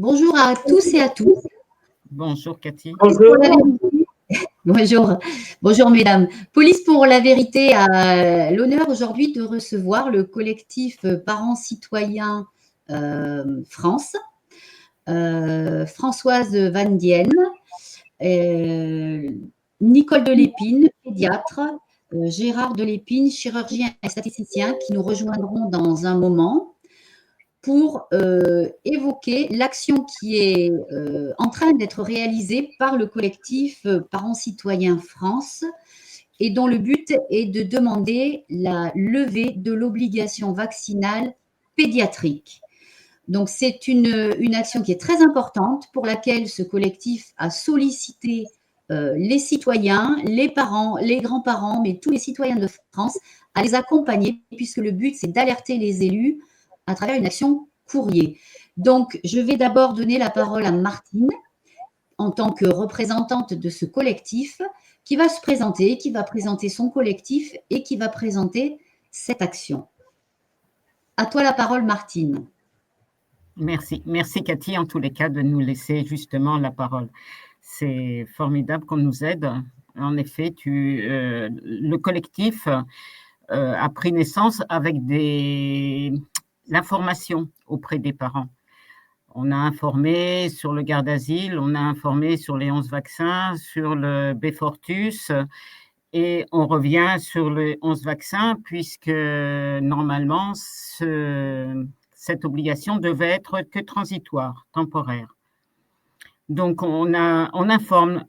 Bonjour à tous et à toutes. Bonjour Cathy. Bonjour. Bonjour mesdames. Police pour la vérité a l'honneur aujourd'hui de recevoir le collectif Parents Citoyens France, Françoise Van Dienne, Nicole Delépine, pédiatre, Gérard Delépine, chirurgien et statisticien, qui nous rejoindront dans un moment pour évoquer l'action qui est en train d'être réalisée par le collectif Parents Citoyens France et dont le but est de demander la levée de l'obligation vaccinale pédiatrique. Donc, c'est une action qui est très importante pour laquelle ce collectif a sollicité les citoyens, les parents, les grands-parents, mais tous les citoyens de France à les accompagner puisque le but, c'est d'alerter les élus à travers une action courrier. Donc, je vais d'abord donner la parole à Martine en tant que représentante de ce collectif qui va se présenter, qui va présenter son collectif et qui va présenter cette action. À toi la parole, Martine. Merci Cathy en tous les cas de nous laisser justement la parole. C'est formidable qu'on nous aide. En effet, le collectif a pris naissance avec l'information auprès des parents. On a informé sur le garde d'asile, on a informé sur les 11 vaccins, sur le Beyfortus, et on revient sur les 11 vaccins puisque normalement cette obligation devait être que transitoire, temporaire. Donc on informe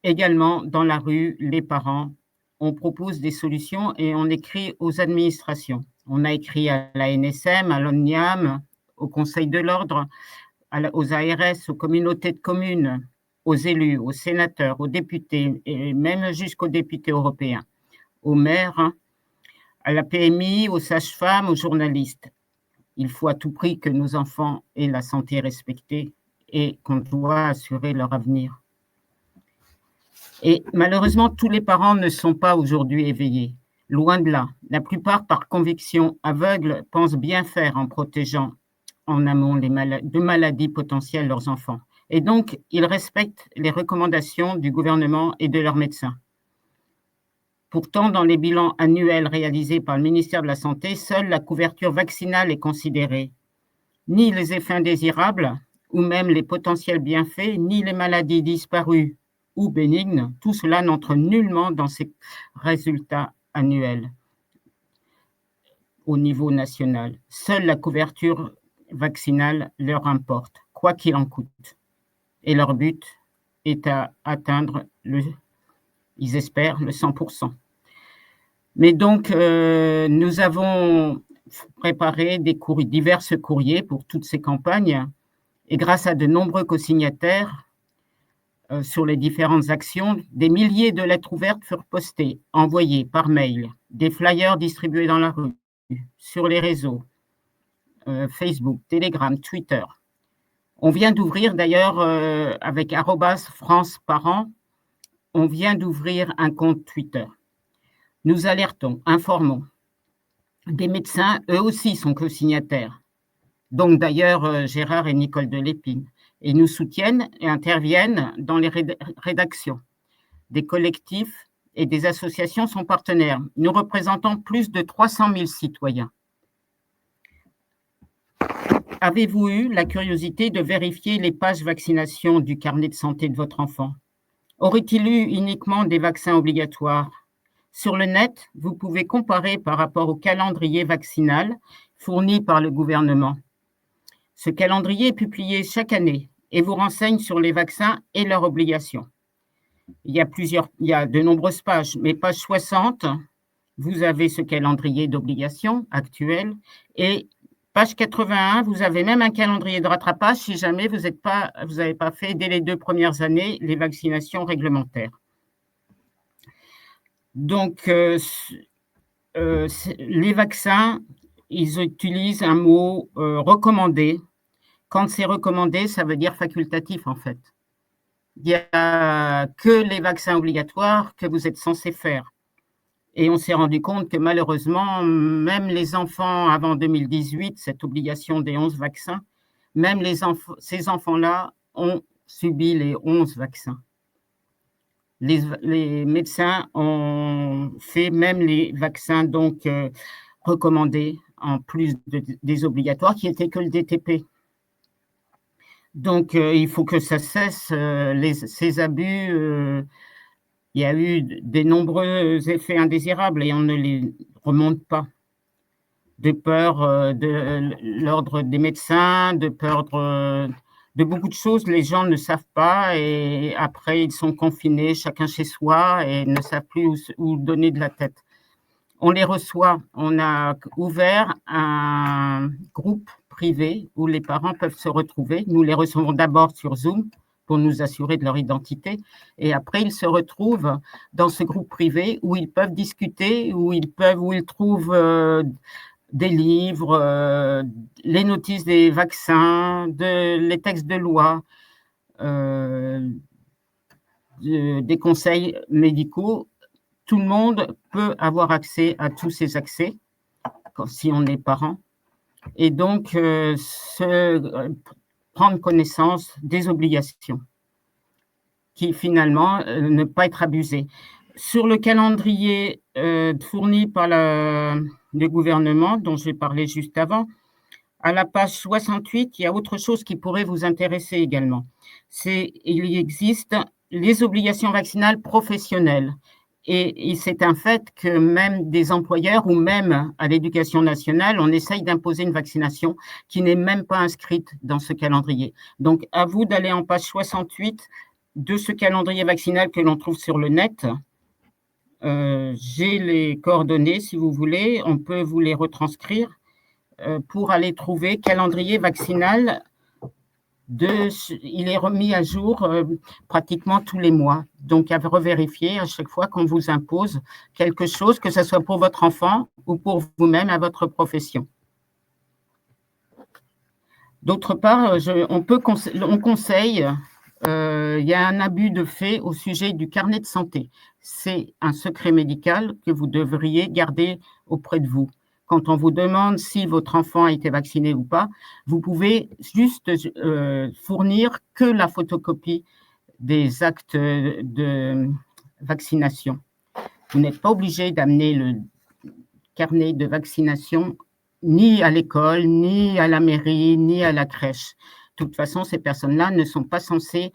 également dans la rue les parents, on propose des solutions et on écrit aux administrations. On a écrit à la NSM, à l'ONIAM, au Conseil de l'Ordre, aux ARS, aux communautés de communes, aux élus, aux sénateurs, aux députés, et même jusqu'aux députés européens, aux maires, à la PMI, aux sages-femmes, aux journalistes. Il faut à tout prix que nos enfants aient la santé respectée et qu'on doit assurer leur avenir. Et malheureusement, tous les parents ne sont pas aujourd'hui éveillés. Loin de là. La plupart, par conviction aveugle, pensent bien faire en protégeant en amont de maladies potentielles leurs enfants. Et donc, ils respectent les recommandations du gouvernement et de leurs médecins. Pourtant, dans les bilans annuels réalisés par le ministère de la Santé, seule la couverture vaccinale est considérée. Ni les effets indésirables, ou même les potentiels bienfaits, ni les maladies disparues ou bénignes, tout cela n'entre nullement dans ces résultats annuels au niveau national. Seule la couverture vaccinale leur importe, quoi qu'il en coûte. Et leur but est à atteindre, ils espèrent, le 100%. Mais donc, nous avons préparé divers courriers pour toutes ces campagnes, et grâce à de nombreux co-signataires sur les différentes actions, des milliers de lettres ouvertes furent postées, envoyées par mail, des flyers distribués dans la rue, sur les réseaux, Facebook, Telegram, Twitter. On vient d'ouvrir d'ailleurs avec @FranceParents, on vient d'ouvrir un compte Twitter. Nous alertons, informons. Des médecins, eux aussi, sont co-signataires. Donc d'ailleurs, Gérard et Nicole Delépine. Et nous soutiennent et interviennent dans les rédactions. Des collectifs et des associations sont partenaires. Nous représentons plus de 300 000 citoyens. Avez-vous eu la curiosité de vérifier les pages vaccination du carnet de santé de votre enfant? Aurait-il eu uniquement des vaccins obligatoires? Sur le net, vous pouvez comparer par rapport au calendrier vaccinal fourni par le gouvernement. Ce calendrier est publié chaque année et vous renseigne sur les vaccins et leurs obligations. Il y a de nombreuses pages, mais page 60, vous avez ce calendrier d'obligations actuel, et page 81, vous avez même un calendrier de rattrapage si jamais vous n'avez pas fait dès les 2 premières années les vaccinations réglementaires. Donc, les vaccins, ils utilisent un mot recommandé. Quand c'est recommandé, ça veut dire facultatif en fait. Il n'y a que les vaccins obligatoires que vous êtes censés faire. Et on s'est rendu compte que malheureusement, même les enfants avant 2018, cette obligation des 11 vaccins, même ces enfants-là ont subi les 11 vaccins. Les médecins ont fait même les vaccins donc recommandés en plus des obligatoires qui étaient que le DTP. Donc, il faut que ça cesse, ces abus. Il y a eu de nombreux effets indésirables et on ne les remonte pas. De peur de l'ordre des médecins, de peur de beaucoup de choses, les gens ne savent pas et après ils sont confinés chacun chez soi et ne savent plus où donner de la tête. On les reçoit, on a ouvert un groupe privé où les parents peuvent se retrouver. Nous les recevons d'abord sur Zoom pour nous assurer de leur identité et après ils se retrouvent dans ce groupe privé où ils peuvent discuter, où ils trouvent des livres, les notices des vaccins, les textes de loi, des conseils médicaux. Tout le monde peut avoir accès à tous ces accès si on est parent. Et donc, prendre connaissance des obligations qui finalement ne pas être abusées. Sur le calendrier fourni par le gouvernement, dont j'ai parlé juste avant, à la page 68, il y a autre chose qui pourrait vous intéresser également. Il existe les obligations vaccinales professionnelles. Et c'est un fait que même des employeurs ou même à l'éducation nationale, on essaye d'imposer une vaccination qui n'est même pas inscrite dans ce calendrier. Donc, à vous d'aller en page 68 de ce calendrier vaccinal que l'on trouve sur le net. J'ai les coordonnées, si vous voulez, on peut vous les retranscrire pour aller trouver calendrier vaccinal. Il est remis à jour pratiquement tous les mois. Donc, à revérifier à chaque fois qu'on vous impose quelque chose, que ce soit pour votre enfant ou pour vous-même à votre profession. D'autre part, on conseille, il y a un abus de fait au sujet du carnet de santé. C'est un secret médical que vous devriez garder auprès de vous. Quand on vous demande si votre enfant a été vacciné ou pas, vous pouvez juste fournir que la photocopie des actes de vaccination. Vous n'êtes pas obligé d'amener le carnet de vaccination ni à l'école, ni à la mairie, ni à la crèche. De toute façon, ces personnes-là ne sont pas censées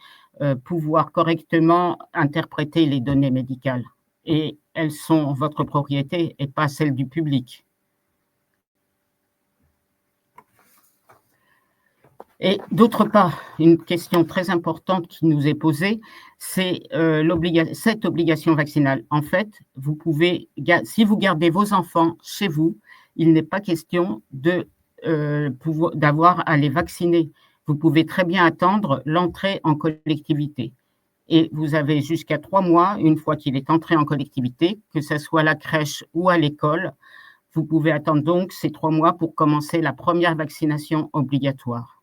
pouvoir correctement interpréter les données médicales. Et elles sont votre propriété et pas celle du public. Et d'autre part, une question très importante qui nous est posée, c'est cette obligation vaccinale. En fait, si vous gardez vos enfants chez vous, il n'est pas question d'avoir à les vacciner. Vous pouvez très bien attendre l'entrée en collectivité. Et vous avez jusqu'à 3 mois, une fois qu'il est entré en collectivité, que ce soit à la crèche ou à l'école, vous pouvez attendre donc ces 3 mois pour commencer la première vaccination obligatoire.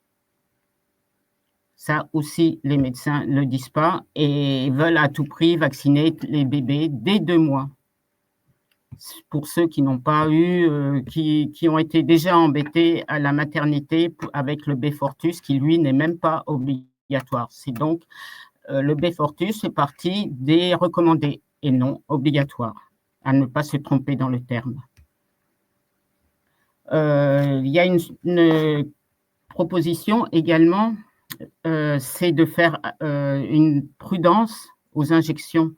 Ça aussi, les médecins ne le disent pas et veulent à tout prix vacciner les bébés dès 2 mois. Pour ceux qui n'ont pas eu, qui ont été déjà embêtés à la maternité avec le Beyfortus, qui lui n'est même pas obligatoire. C'est donc le Beyfortus fait partie des recommandés et non obligatoires, à ne pas se tromper dans le terme. Il y a une proposition également, c'est de faire une prudence aux injections.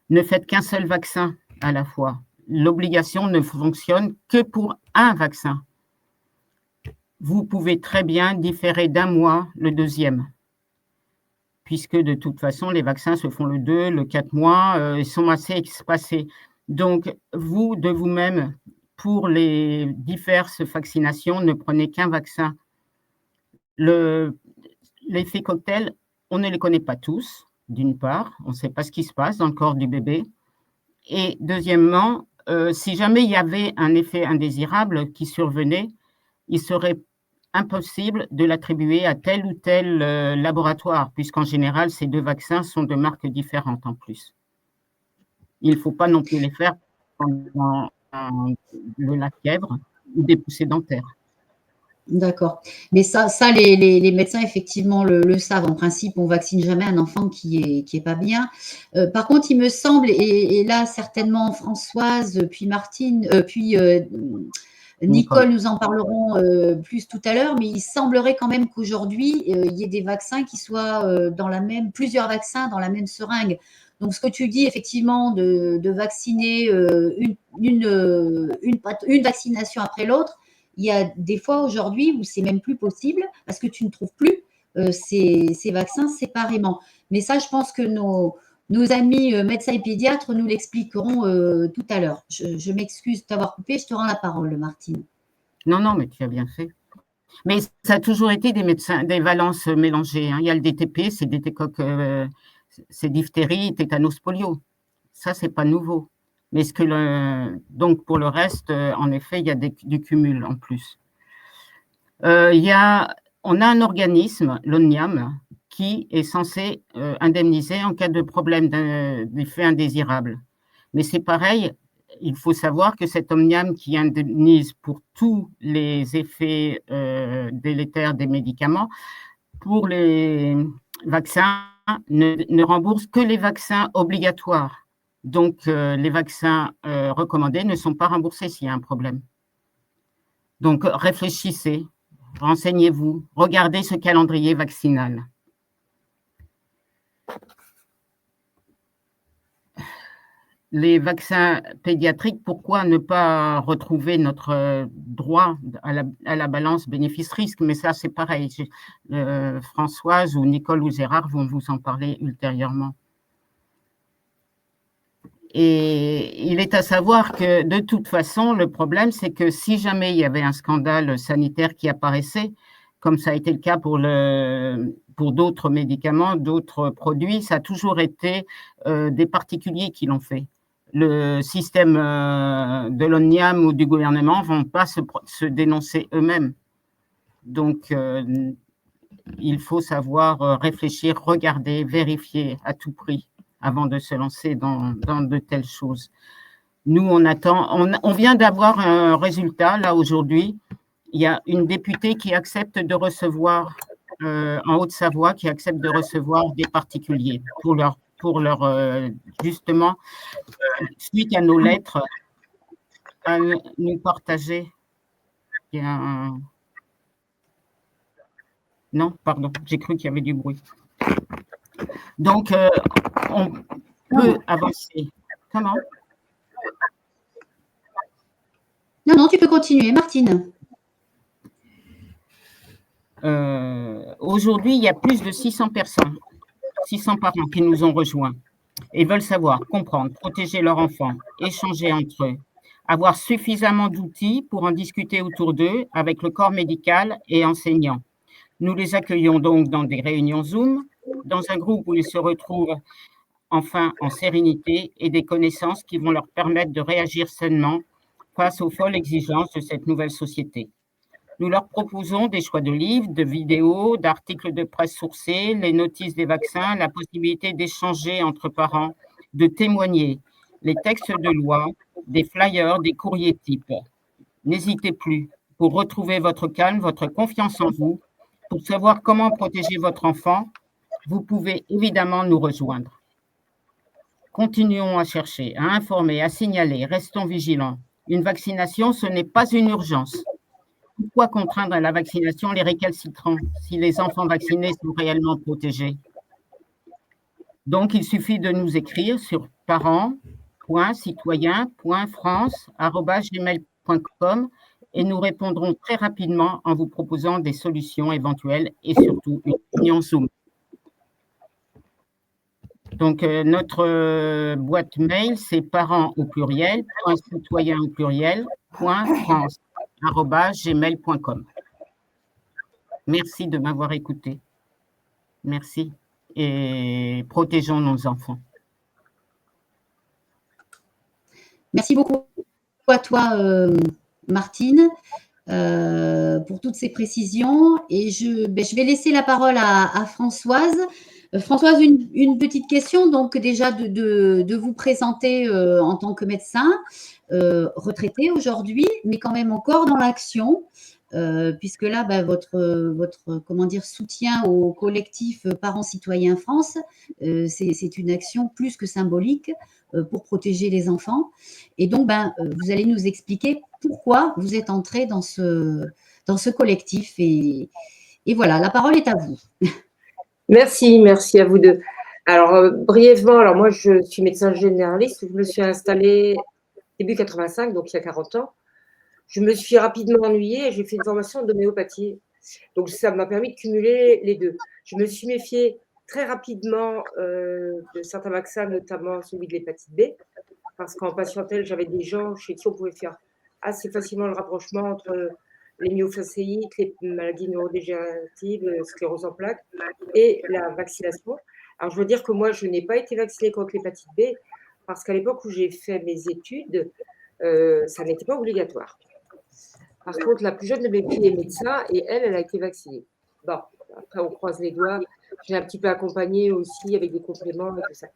Ne faites qu'un seul vaccin à la fois. L'obligation ne fonctionne que pour un vaccin. Vous pouvez très bien différer d'1 mois le deuxième, puisque de toute façon, les vaccins se font le 2, le 4 mois, ils sont assez espacés. Donc, vous, de vous-même, pour les diverses vaccinations, ne prenez qu'un vaccin. L'effet cocktail, on ne les connaît pas tous, d'une part, on ne sait pas ce qui se passe dans le corps du bébé. Et deuxièmement, si jamais il y avait un effet indésirable qui survenait, il serait impossible de l'attribuer à tel ou tel laboratoire, puisqu'en général, ces 2 vaccins sont de marques différentes en plus. Il ne faut pas non plus les faire pendant la fièvre ou des poussées dentaires. D'accord. Mais ça les médecins, effectivement, le savent. En principe, on vaccine jamais un enfant qui est pas bien. Par contre, il me semble, et là, certainement Françoise, puis Martine, puis Nicole. Nicole, nous en parlerons plus tout à l'heure, mais il semblerait quand même qu'aujourd'hui, il y ait des vaccins qui soient plusieurs vaccins dans la même seringue. Donc, ce que tu dis, effectivement, de vacciner une vaccination après l'autre, il y a des fois aujourd'hui où c'est même plus possible parce que tu ne trouves plus ces vaccins séparément. Mais ça, je pense que nos amis médecins et pédiatres nous l'expliqueront tout à l'heure. Je m'excuse de t'avoir coupé, je te rends la parole, Martine. Non, mais tu as bien fait. Mais ça a toujours été des valences mélangées, hein. Il y a le DTP, c'est c'est diphtérie, tétanos, polio. Ça, c'est pas nouveau. Mais donc pour le reste, en effet, il y a du cumul en plus. On a un organisme, l'ONIAM, qui est censé indemniser en cas de problème d'effet indésirable. Mais c'est pareil, il faut savoir que cet ONIAM qui indemnise pour tous les effets délétères des médicaments, pour les vaccins, ne rembourse que les vaccins obligatoires. Donc, les vaccins recommandés ne sont pas remboursés s'il y a un problème. Donc, réfléchissez, renseignez-vous, regardez ce calendrier vaccinal. Les vaccins pédiatriques, pourquoi ne pas retrouver notre droit à la balance bénéfice-risque? Mais ça, c'est pareil. Françoise ou Nicole ou Gérard vont vous en parler ultérieurement. Et il est à savoir que de toute façon, le problème, c'est que si jamais il y avait un scandale sanitaire qui apparaissait, comme ça a été le cas pour d'autres médicaments, d'autres produits, ça a toujours été des particuliers qui l'ont fait. Le système de l'ONIAM ou du gouvernement ne vont pas se dénoncer eux-mêmes. Donc, il faut savoir réfléchir, regarder, vérifier à tout prix avant de se lancer dans de telles choses. Nous, on vient d'avoir un résultat, là, aujourd'hui. Il y a une députée qui accepte de recevoir, en Haute-Savoie, qui accepte de recevoir des particuliers pour leur justement, suite à nos lettres, à nous partager. Il y a Non, pardon, j'ai cru qu'il y avait du bruit. Donc, on peut avancer. Comment? Non, tu peux continuer, Martine. Aujourd'hui, il y a plus de 600 personnes, 600 parents qui nous ont rejoints et veulent savoir, comprendre, protéger leurs enfants, échanger entre eux, avoir suffisamment d'outils pour en discuter autour d'eux avec le corps médical et enseignants. Nous les accueillons donc dans des réunions Zoom, dans un groupe où ils se retrouvent enfin en sérénité et des connaissances qui vont leur permettre de réagir sainement face aux folles exigences de cette nouvelle société. Nous leur proposons des choix de livres, de vidéos, d'articles de presse sourcés, les notices des vaccins, la possibilité d'échanger entre parents, de témoigner, les textes de loi, des flyers, des courriers types. N'hésitez plus pour retrouver votre calme, votre confiance en vous, pour savoir comment protéger votre enfant. Vous pouvez évidemment nous rejoindre. Continuons à chercher, à informer, à signaler, restons vigilants. Une vaccination, ce n'est pas une urgence. Pourquoi contraindre à la vaccination les récalcitrants si les enfants vaccinés sont réellement protégés? Donc, il suffit de nous écrire sur parents.citoyens.france@gmail.com et nous répondrons très rapidement en vous proposant des solutions éventuelles et surtout une réunion Zoom. Donc, notre boîte mail, c'est parents au pluriel, .citoyens au pluriel, .france@gmail.com. Merci de m'avoir écouté. Merci. Et protégeons nos enfants. Merci beaucoup à toi, Martine, pour toutes ces précisions. Et je vais laisser la parole à Françoise. Françoise, une petite question, donc déjà de vous présenter en tant que médecin retraité aujourd'hui, mais quand même encore dans l'action. puisque là, bah, votre comment dire, soutien au collectif Parents Citoyens France, c'est une action plus que symbolique pour protéger les enfants. Et donc, ben, vous allez nous expliquer pourquoi vous êtes entré dans ce collectif. Et voilà, la parole est à vous. Merci à vous deux. Alors, brièvement, alors moi, je suis médecin généraliste. Je me suis installée début 85, donc il y a 40 ans. Je me suis rapidement ennuyée et j'ai fait une formation d'homéopathie. Donc, ça m'a permis de cumuler les deux. Je me suis méfiée très rapidement de certains vaccins, notamment celui de l'hépatite B, parce qu'en patientèle, j'avais des gens chez qui on pouvait faire assez facilement le rapprochement entre les myofasciites, les maladies neurodégénératives, sclérose en plaques et la vaccination. Alors, je veux dire que moi, je n'ai pas été vaccinée contre l'hépatite B parce qu'à l'époque où j'ai fait mes études, ça n'était pas obligatoire. Par contre, la plus jeune de mes filles est médecin et elle a été vaccinée. Bon, après, on croise les doigts. J'ai un petit peu accompagné aussi avec des compléments et tout ça.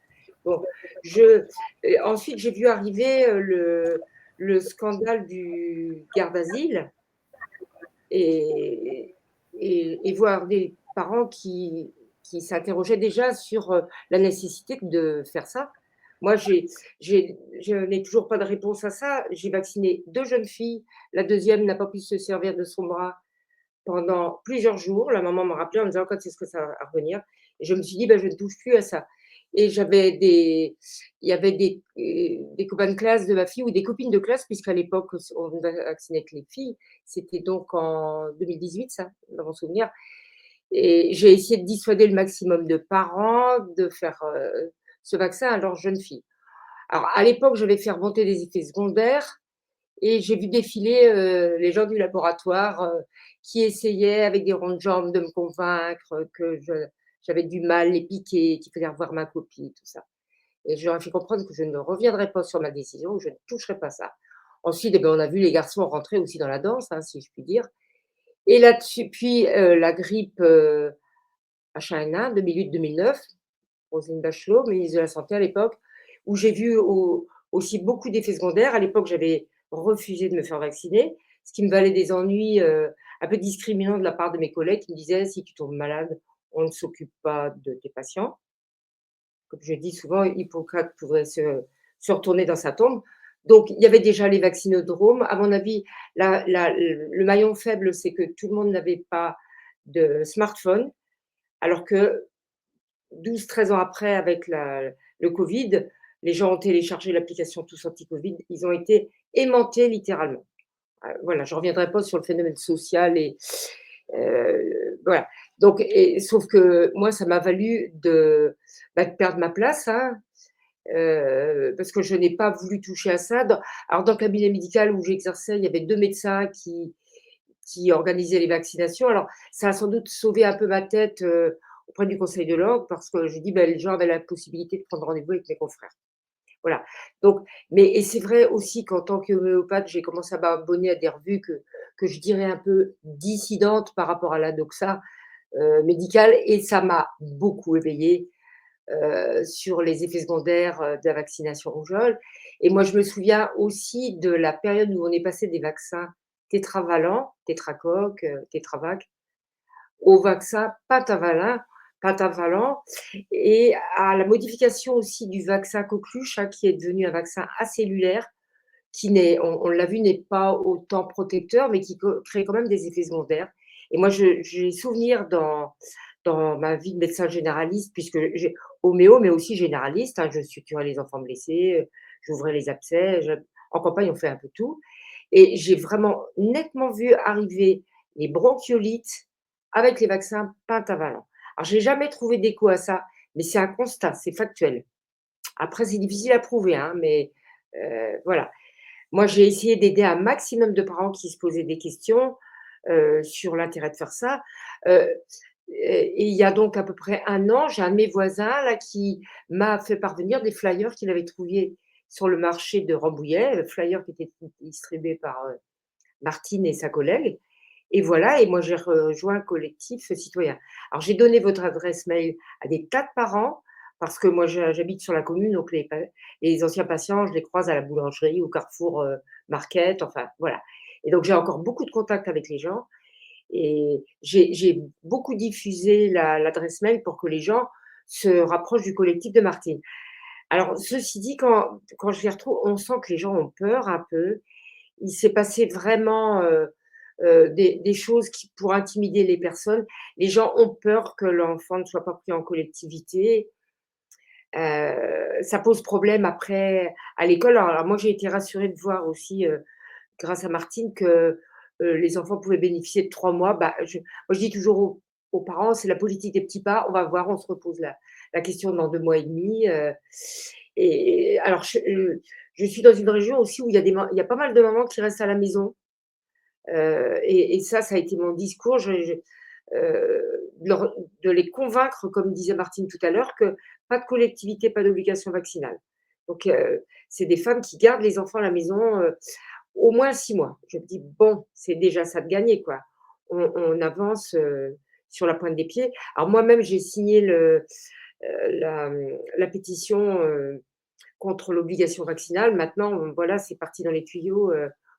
Bon, ensuite, j'ai vu arriver le scandale du garde-asile et voir des parents qui s'interrogeaient déjà sur la nécessité de faire ça. Moi, je n'ai toujours pas de réponse à ça. J'ai vacciné 2 jeunes filles. La deuxième n'a pas pu se servir de son bras pendant plusieurs jours. La maman m'a rappelé en me disant: «Quand est-ce que ça va revenir?» Et je me suis dit: «Ben, je ne touche plus à ça». Et il y avait des copains de classe de ma fille ou des copines de classe, puisqu'à l'époque, on ne vaccinait que les filles. C'était donc en 2018 ça, dans mon souvenir. Et j'ai essayé de dissuader le maximum de parents de faire, ce vaccin à leurs jeunes filles. Alors à l'époque, j'avais fait remonter des effets secondaires et j'ai vu défiler, les gens du laboratoire, qui essayaient avec des rondes jambes de me convaincre que j'avais du mal, les piquer, qu'il fallait revoir ma copie, tout ça. Et je leur ai fait comprendre que je ne reviendrai pas sur ma décision, que je ne toucherai pas ça. Ensuite, eh ben, on a vu les garçons rentrer aussi dans la danse, hein, si je puis dire. Et là-dessus, puis la grippe H1N1 2008-2009, Roselyne Bachelot, ministre de la Santé à l'époque, où j'ai vu aussi beaucoup d'effets secondaires. À l'époque, j'avais refusé de me faire vacciner, ce qui me valait des ennuis un peu discriminants de la part de mes collègues qui me disaient: «Si tu tombes malade, on ne s'occupe pas de tes patients». Comme je dis souvent, Hippocrate pourrait se retourner dans sa tombe. Donc, il y avait déjà les vaccinodromes. À mon avis, le maillon faible, c'est que tout le monde n'avait pas de smartphone, alors que 12-13 ans après, avec le Covid, les gens ont téléchargé l'application Tous Anti-Covid. Ils ont été aimantés littéralement. Voilà, je ne reviendrai pas sur le phénomène social voilà. Donc, sauf que moi, ça m'a valu de perdre ma place, hein, parce que je n'ai pas voulu toucher à ça. Alors, dans le cabinet médical où j'exerçais, il y avait 2 médecins qui organisaient les vaccinations. Alors, ça a sans doute sauvé un peu ma tête auprès du conseil de l'ordre parce que je dis, ben, les gens avaient la possibilité de prendre rendez-vous avec mes confrères. Voilà. Donc, et c'est vrai aussi qu'en tant qu'homéopathe, j'ai commencé à m'abonner à des revues que je dirais un peu dissidentes par rapport à la doxa médicale, et ça m'a beaucoup éveillée sur les effets secondaires de la vaccination rougeole. Et moi, je me souviens aussi de la période où on est passé des vaccins tétravalents, tétracoque, tétravac, au vaccin pentavalent et à la modification aussi du vaccin coqueluche, hein, qui est devenu un vaccin acellulaire qui on l'a vu, n'est pas autant protecteur, mais qui crée quand même des effets secondaires. Et moi, j'ai souvenir dans ma vie de médecin généraliste, puisque j'ai homéo, mais aussi généraliste, hein, je suturais les enfants blessés, j'ouvrais les abcès, en campagne, on fait un peu tout. Et j'ai vraiment nettement vu arriver les bronchiolites avec les vaccins pentavalents. Alors, je n'ai jamais trouvé d'écho à ça, mais c'est un constat, c'est factuel. Après, c'est difficile à prouver, hein, mais voilà. Moi, j'ai essayé d'aider un maximum de parents qui se posaient des questions sur l'intérêt de faire ça. Et il y a donc à peu près 1 an, j'ai un de mes voisins là qui m'a fait parvenir des flyers qu'il avait trouvés sur le marché de Rambouillet, flyers qui étaient distribués par Martine et sa collègue. Et voilà, et moi j'ai rejoint un collectif citoyen. Alors j'ai donné votre adresse mail à des tas de parents parce que moi j'habite sur la commune, donc les anciens patients, je les croise à la boulangerie, au Carrefour Market, enfin voilà. Et donc, j'ai encore beaucoup de contacts avec les gens et j'ai beaucoup diffusé l'adresse mail pour que les gens se rapprochent du collectif de Martine. Alors, ceci dit, quand je les retrouve, on sent que les gens ont peur un peu. Il s'est passé vraiment, des choses qui pour intimider les personnes. Les gens ont peur que l'enfant ne soit pas pris en collectivité. Ça pose problème après à l'école. Alors moi, j'ai été rassurée de voir aussi, grâce à Martine que, les enfants pouvaient bénéficier de 3 mois. Bah, moi, je dis toujours aux parents: «C'est la politique des petits pas, on va voir, on se repose la question dans 2 mois et demi», et alors je suis dans une région aussi où il y a pas mal de mamans qui restent à la maison, et ça a été mon discours. De les convaincre, comme disait Martine tout à l'heure, que pas de collectivité, pas d'obligation vaccinale. Donc c'est des femmes qui gardent les enfants à la maison, au moins 6 mois. Je me dis: «Bon, c'est déjà ça de gagné, quoi». On avance, sur la pointe des pieds. Alors moi-même, j'ai signé la pétition, contre l'obligation vaccinale. Maintenant, voilà, c'est parti dans les tuyaux,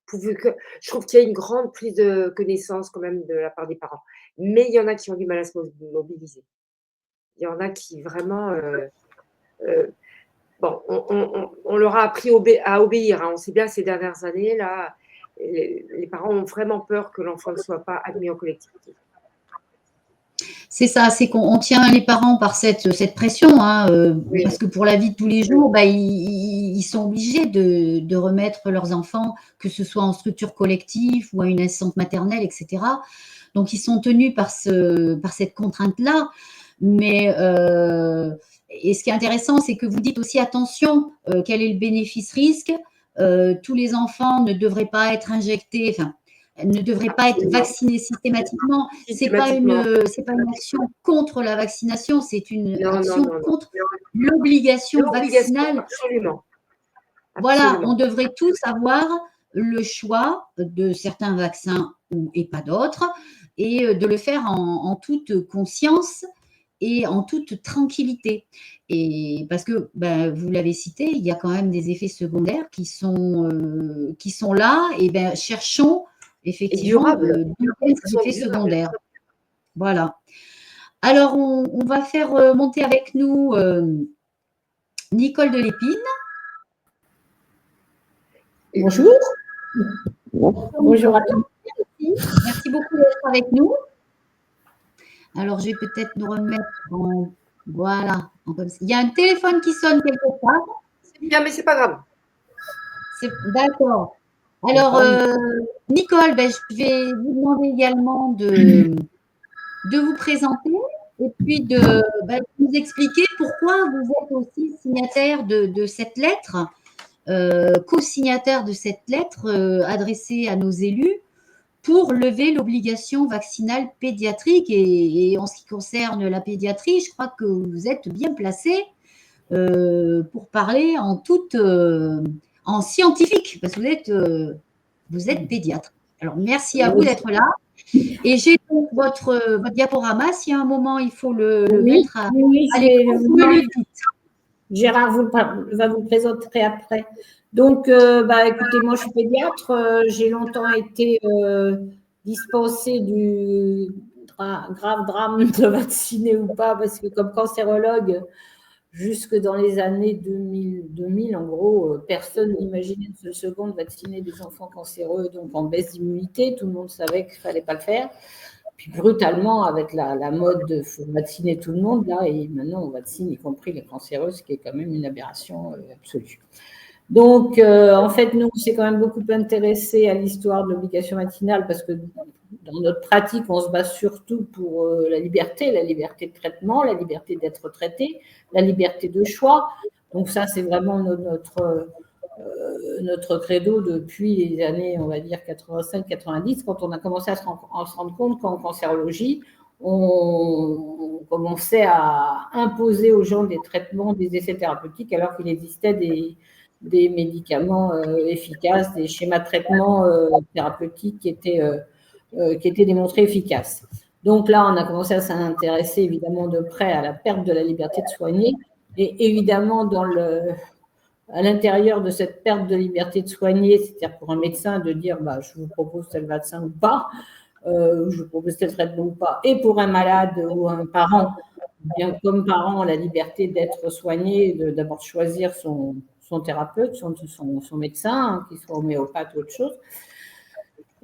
pourvu que je trouve qu'il y a une grande prise de connaissance quand même de la part des parents. Mais il y en a qui ont du mal à se mobiliser. Il y en a qui vraiment, heu, bon, on leur a appris à obéir, hein. On sait bien ces dernières années là, les parents ont vraiment peur que l'enfant ne soit pas admis en collectivité. C'est ça, c'est qu'on tient les parents par cette pression, hein, Oui, parce que pour la vie de tous les jours, bah, ils sont obligés de remettre leurs enfants, que ce soit en structure collective ou à une assistante maternelle, etc. Donc, ils sont tenus par cette contrainte-là. Mais, et ce qui est intéressant, c'est que vous dites aussi attention, quel est le bénéfice-risque? Tous les enfants ne devraient pas être injectés, enfin, ne devraient pas être absolument. vaccinés systématiquement. Systématiquement. C'est pas une action contre la vaccination, c'est une Non, non, action non, non. contre l'obligation L'obligation, vaccinale. absolument, Voilà, on absolument. devrait tous avoir le choix de certains vaccins et pas d'autres, et de le faire en toute conscience et en toute tranquillité. Et parce que, ben, vous l'avez cité, il y a quand même des effets secondaires qui sont là, et ben, cherchons Et effectivement durable. ces Ils sont effets durables. secondaires. Voilà. Alors, on va faire monter avec nous Nicole de Lépine. Bonjour. Bonjour à tous. Merci beaucoup d'être avec nous. Alors, je vais peut-être nous remettre en. Voilà. Il y a un téléphone qui sonne quelque part. C'est bien, mais c'est pas grave. D'accord. Alors, Nicole, ben, je vais vous demander également de vous présenter et puis de nous expliquer pourquoi vous êtes aussi signataire de cette lettre, co-signataire de cette lettre adressée à nos élus pour lever l'obligation vaccinale pédiatrique. Et en ce qui concerne la pédiatrie, je crois que vous êtes bien placé pour parler en scientifique, parce que vous êtes pédiatre. Alors, merci à vous d'être là. Et j'ai donc votre diaporama. S'il y a un moment, il faut le mettre à je vais l'écran. vous demander. Gérard va vous présenter après. Donc, écoutez, moi, je suis pédiatre. J'ai longtemps été dispensée du grave drame de vacciner ou pas, parce que comme cancérologue, jusque dans les années 2000 en gros, personne n'imaginait une seule seconde vacciner des enfants cancéreux, donc en baisse d'immunité. Tout le monde savait qu'il ne fallait pas le faire. Puis brutalement, avec la mode de faut vacciner tout le monde, là, et maintenant on vaccine y compris les cancéreux, ce qui est quand même une aberration absolue. Donc, en fait, nous, on s'est quand même beaucoup intéressé à l'histoire de l'obligation vaccinale parce que dans notre pratique, on se base surtout pour la liberté de traitement, la liberté d'être traité, la liberté de choix. Donc ça, c'est vraiment notre credo depuis les années, on va dire, 85-90, quand on a commencé à se rendre compte qu'en cancérologie, on commençait à imposer aux gens des traitements, des essais thérapeutiques, alors qu'il existait des médicaments efficaces, des schémas de traitement thérapeutiques qui étaient démontrés efficaces. Donc là, on a commencé à s'intéresser évidemment de près à la perte de la liberté de soigner et évidemment dans à l'intérieur de cette perte de liberté de soigner, c'est-à-dire pour un médecin de dire je vous propose tel vaccin ou pas, je vous propose tel traitement ou pas, et pour un malade ou un parent, bien comme parent, la liberté d'être soigné, d'abord de choisir son thérapeute, son médecin, qu'il soit homéopathe ou autre chose.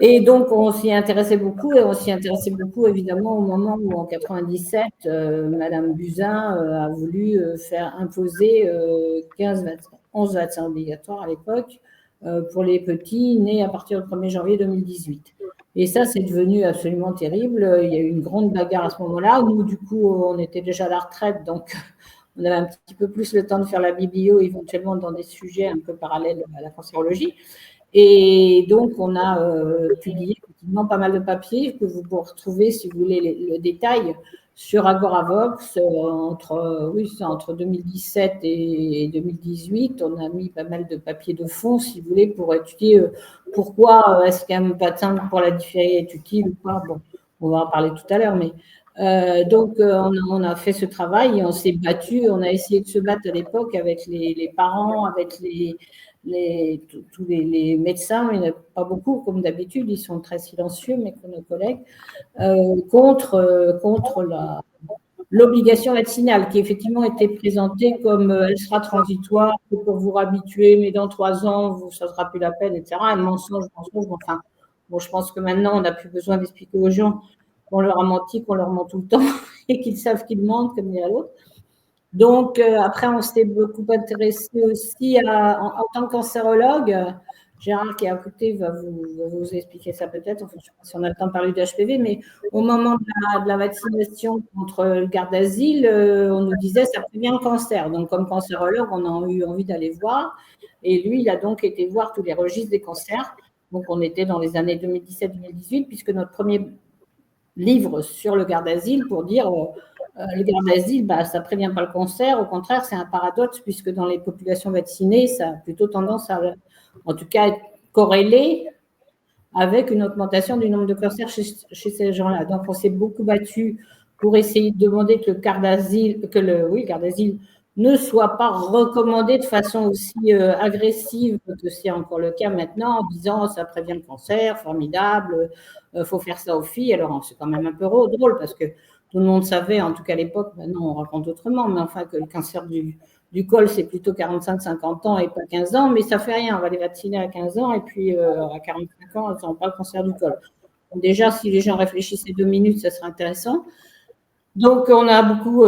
Et donc, on s'y intéressait beaucoup, et on s'y intéressait beaucoup, évidemment, au moment où, en 97, Madame Buzyn a voulu faire imposer 11 vaccins obligatoires à l'époque pour les petits nés à partir du 1er janvier 2018. Et ça, c'est devenu absolument terrible. Il y a eu une grande bagarre à ce moment-là. Nous, du coup, on était déjà à la retraite, donc on avait un petit peu plus le temps de faire la biblio, éventuellement dans des sujets un peu parallèles à la cancérologie. Et donc, on a publié effectivement pas mal de papiers que vous pourrez retrouver, si vous voulez, le détail sur Agoravox. Entre 2017 et 2018, on a mis pas mal de papiers de fond, si vous voulez, pour étudier pourquoi est-ce qu'un vaccin pour la diphtérie est utile ou pas. Bon, on va en parler tout à l'heure, mais on a fait ce travail et on s'est battu. On a essayé de se battre à l'époque avec les parents, avec tous les médecins, il n'y en a pas beaucoup, comme d'habitude, ils sont très silencieux, mes collègues, contre l'obligation vaccinale, qui effectivement était présentée comme elle sera transitoire, pour vous habituer, mais dans 3 ans, ça ne sera plus la peine, etc. Un mensonge, enfin, bon, je pense que maintenant, on n'a plus besoin d'expliquer aux gens qu'on leur a menti, qu'on leur ment tout le temps, et qu'ils savent qu'ils mentent, comme dirait l'autre. Donc, après, on s'est beaucoup intéressé aussi en tant que cancérologue. Gérard, qui est à côté, va vous expliquer ça peut-être. Enfin, je ne sais pas si on a le temps de parler du HPV, mais au moment de la vaccination contre le gardasil, on nous disait ça prévient le cancer. Donc, comme cancérologue, on a eu envie d'aller voir. Et lui, il a donc été voir tous les registres des cancers. Donc, on était dans les années 2017-2018, puisque notre premier livre sur le gardasil pour dire le gardasil, ça ne prévient pas le cancer. Au contraire, c'est un paradoxe puisque dans les populations vaccinées, ça a plutôt tendance à, en tout cas, être corrélé avec une augmentation du nombre de cancers chez ces gens-là. Donc, on s'est beaucoup battu pour essayer de demander que le gardasil ne soit pas recommandé de façon aussi agressive que c'est encore le cas maintenant, en disant ça prévient le cancer, formidable, faut faire ça aux filles. Alors, c'est quand même un peu drôle parce que tout le monde savait, en tout cas à l'époque, maintenant on raconte autrement, mais enfin que le cancer du col, c'est plutôt 45-50 ans et pas 15 ans, mais ça fait rien, on va les vacciner à 15 ans et puis à 45 ans, elles n'auront pas le cancer du col. Donc déjà, si les gens réfléchissaient 2 minutes, ça serait intéressant. Donc, on a beaucoup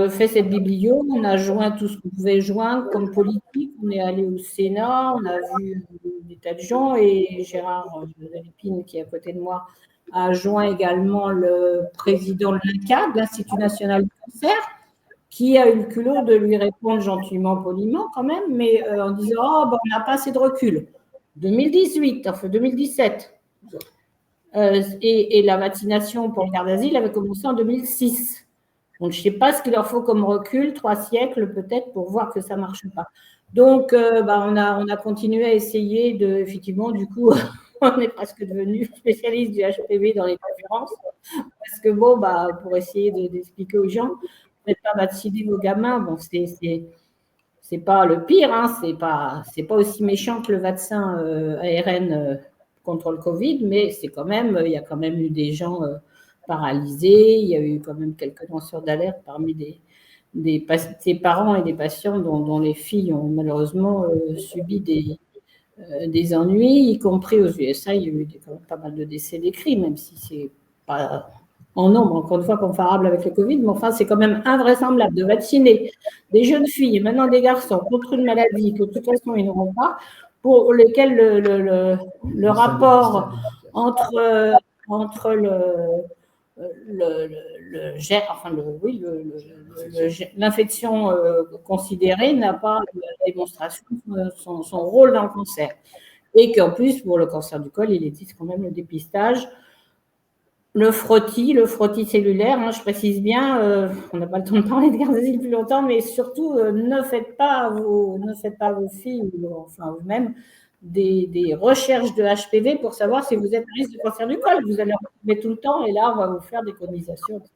fait cette biblio, on a joint tout ce qu'on pouvait joindre comme politique, on est allé au Sénat, on a vu des tas de gens et Gérard Lépine, qui est à côté de moi, a joint également le président de l'INCAD, l'Institut national du cancer, qui a eu le culot de lui répondre gentiment, poliment quand même, mais en disant « Oh, on n'a pas assez de recul ». 2018, enfin 2017. Et la vaccination pour le gardasil avait commencé en 2006. Donc, je ne sais pas ce qu'il leur faut comme recul, 3 siècles peut-être, pour voir que ça ne marche pas. Donc, on a continué à essayer effectivement, du coup, on est presque devenu spécialiste du HPV dans les conférences, parce que pour essayer d'expliquer aux gens, vous n'êtes pas vacciner vos gamins, bon, c'est pas le pire, hein, c'est pas aussi méchant que le vaccin ARN contre le Covid, mais il y a quand même eu des gens paralysés, il y a eu quand même quelques lanceurs d'alerte parmi des parents et des patients dont les filles ont malheureusement subi des ennuis, y compris aux USA, il y a eu quand même pas mal de décès décrits, même si c'est pas en nombre, encore une fois, comparable avec le Covid, mais enfin, c'est quand même invraisemblable de vacciner des jeunes filles et maintenant des garçons contre une maladie que de toute façon ils n'auront pas, pour lesquels le rapport entre l'infection considérée n'a pas de démonstration de son rôle dans le cancer. Et qu'en plus, pour le cancer du col, il existe quand même le dépistage. Le frottis cellulaire, je précise bien, on n'a pas le temps de parler de gardasil plus longtemps, mais surtout, ne faites pas à vos filles, enfin vous-même, des recherches de HPV pour savoir si vous êtes à risque de cancer du col. Vous allez en retrouver tout le temps et là, on va vous faire des colonisations, etc.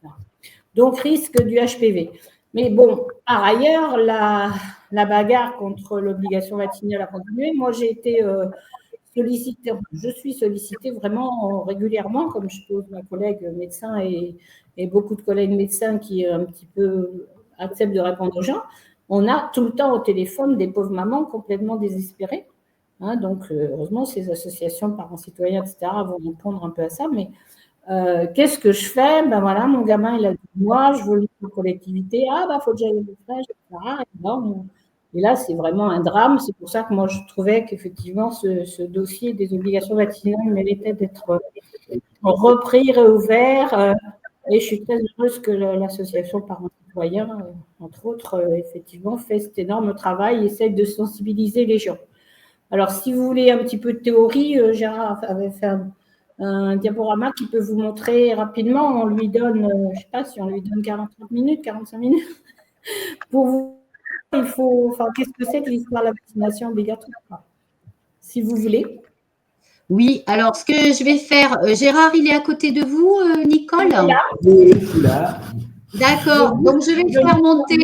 Donc, risque du HPV. Mais bon, par ailleurs, la bagarre contre l'obligation vaccinale a continué. Moi, j'ai été sollicitée, je suis sollicitée vraiment régulièrement, comme je pose ma collègue médecin et beaucoup de collègues médecins qui un petit peu acceptent de répondre aux gens. On a tout le temps au téléphone des pauvres mamans complètement désespérées. Hein, donc, heureusement, ces associations, parents citoyens, etc., vont répondre un peu à ça. Mais qu'est-ce que je fais? Ben voilà, mon gamin, il a 12 mois, je veux lui en collectivité. Ah, ben, faut que j'aille au crèche, etc. Et là, c'est vraiment un drame. C'est pour ça que moi, je trouvais qu'effectivement, ce dossier des obligations vaccinales méritait d'être repris, réouvert. Et je suis très heureuse que l'association Parents Citoyens, entre autres, effectivement, fait cet énorme travail, essaie de sensibiliser les gens. Alors, si vous voulez un petit peu de théorie, Gérard avait fait un diaporama qui peut vous montrer rapidement. On lui donne, je ne sais pas si on lui donne 40 minutes, 45 minutes. Pour vous, il faut, enfin, qu'est-ce que c'est que l'histoire de la vaccination obligatoire, si vous voulez. Oui, alors ce que je vais faire, Gérard, il est à côté de vous, Nicole? Oui, je suis là. D'accord, donc je vais faire monter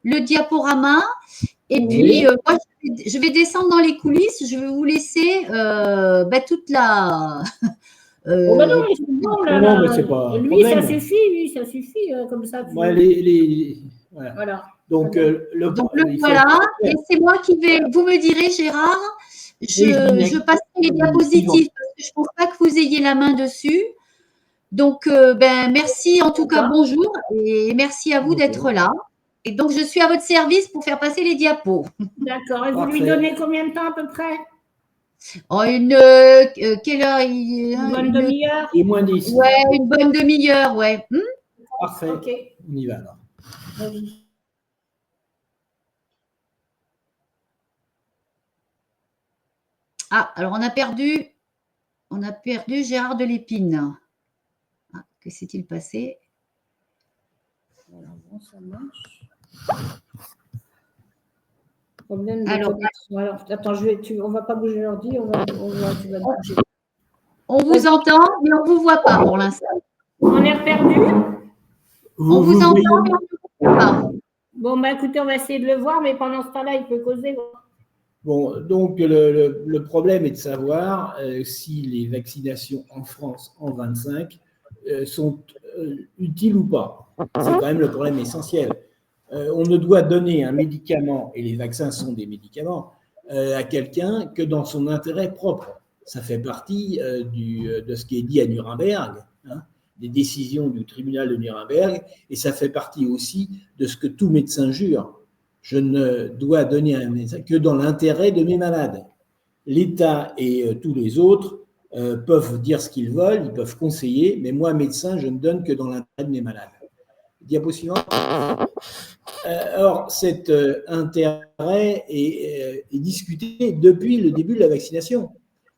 le diaporama et puis moi, je vais descendre dans les coulisses, je vais vous laisser toute la… Oh ben non, mais c'est bon, là, non, mais c'est pas lui, problème. ça suffit, comme ça. Moi, voilà. Donc, voilà, et c'est moi qui vais, vous me direz, Gérard, je passe les diapositives parce que je ne pense pas que vous ayez la main dessus. Donc, merci en tout cas, bonjour, et merci à vous d'être là. Et donc, je suis à votre service pour faire passer les diapos. D'accord, et vous lui donnez combien de temps à peu près? Quelle heure? Une bonne demi-heure? Et moins 10. Ouais, une bonne demi-heure, ouais. Parfait, okay. On y va alors. Ah, alors on a perdu Gérard de Lépine. Ah, que s'est-il passé? Alors, bon, ça marche. Problème de connexion. Alors, attends, on ne va pas bouger l'ordi, tu vas bouger. On vous entend, mais on ne vous voit pas pour l'instant. On est perdu? On vous entend, mais on ne vous voit pas. Bon, bah, écoutez, on va essayer de le voir, mais pendant ce temps-là, il peut causer. Bon, donc le problème est de savoir si les vaccinations en France en 25 sont utiles ou pas. C'est quand même le problème essentiel. On ne doit donner un médicament, et les vaccins sont des médicaments, à quelqu'un que dans son intérêt propre. Ça fait partie de ce qui est dit à Nuremberg, hein, des décisions du tribunal de Nuremberg, et ça fait partie aussi de ce que tout médecin jure. Je ne dois donner un médecin que dans l'intérêt de mes malades. L'État et tous les autres peuvent dire ce qu'ils veulent, ils peuvent conseiller, mais moi, médecin, je ne donne que dans l'intérêt de mes malades. Diapo suivante. Or, cet intérêt est discuté depuis le début de la vaccination.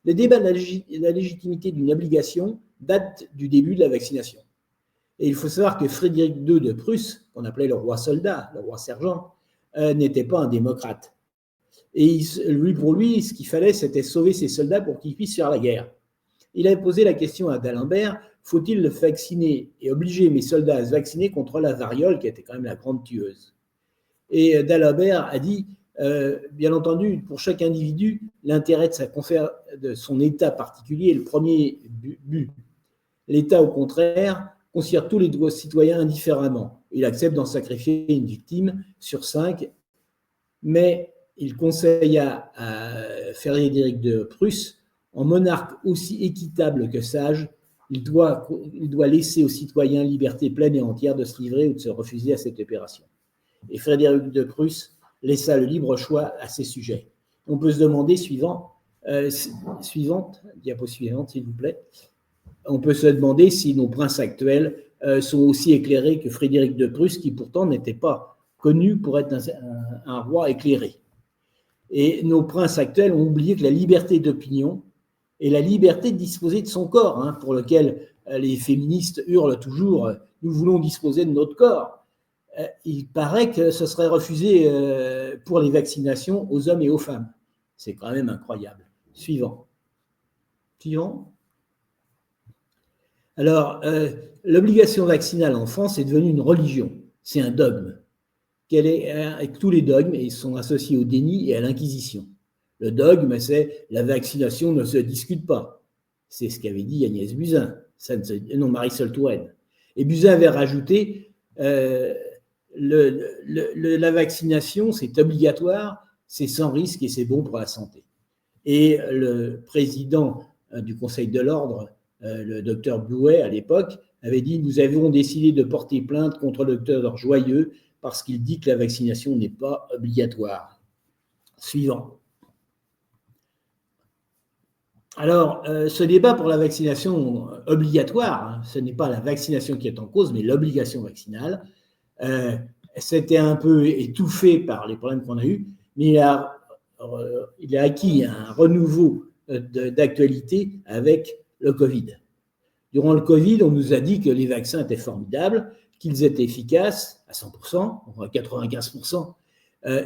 Le débat de la légitimité d'une obligation date du début de la vaccination. Et il faut savoir que Frédéric II de Prusse, qu'on appelait le roi soldat, le roi sergent, n'était pas un démocrate. Et pour lui, ce qu'il fallait, c'était sauver ses soldats pour qu'ils puissent faire la guerre. Il avait posé la question à d'Alembert, faut-il le vacciner et obliger mes soldats à se vacciner contre la variole, qui était quand même la grande tueuse? Et d'Alembert a dit, bien entendu, pour chaque individu, l'intérêt de son état particulier est le premier but. L'État, au contraire, considère tous les citoyens indifféremment. Il accepte d'en sacrifier une victime sur 5, mais il conseilla à Frédéric de Prusse, en monarque aussi équitable que sage, il doit laisser aux citoyens liberté pleine et entière de se livrer ou de se refuser à cette opération. Et Frédéric de Prusse laissa le libre choix à ces sujets. On peut se demander, diapo suivante, s'il vous plaît, on peut se demander si nos princes actuels sont aussi éclairés que Frédéric de Prusse, qui pourtant n'était pas connu pour être un roi éclairé. Et nos princes actuels ont oublié que la liberté d'opinion et la liberté de disposer de son corps, hein, pour lequel les féministes hurlent toujours « nous voulons disposer de notre corps », il paraît que ce serait refusé pour les vaccinations aux hommes et aux femmes. C'est quand même incroyable. Suivant. Alors, l'obligation vaccinale en France est devenue une religion. C'est un dogme. avec tous les dogmes, et ils sont associés au déni et à l'inquisition. Le dogme, c'est la vaccination ne se discute pas. C'est ce qu'avait dit Agnès Buzyn, non, Marisol Touraine. Et Buzyn avait rajouté la vaccination, c'est obligatoire, c'est sans risque et c'est bon pour la santé. Et le président du Conseil de l'Ordre, le docteur Blouet, à l'époque, avait dit « Nous avons décidé de porter plainte contre le docteur Joyeux parce qu'il dit que la vaccination n'est pas obligatoire. » Suivant. Alors, ce débat pour la vaccination obligatoire, ce n'est pas la vaccination qui est en cause, mais l'obligation vaccinale, c'était un peu étouffé par les problèmes qu'on a eus, mais il a acquis un renouveau d'actualité avec le Covid. Durant le Covid, on nous a dit que les vaccins étaient formidables, qu'ils étaient efficaces à 100%, à 95%,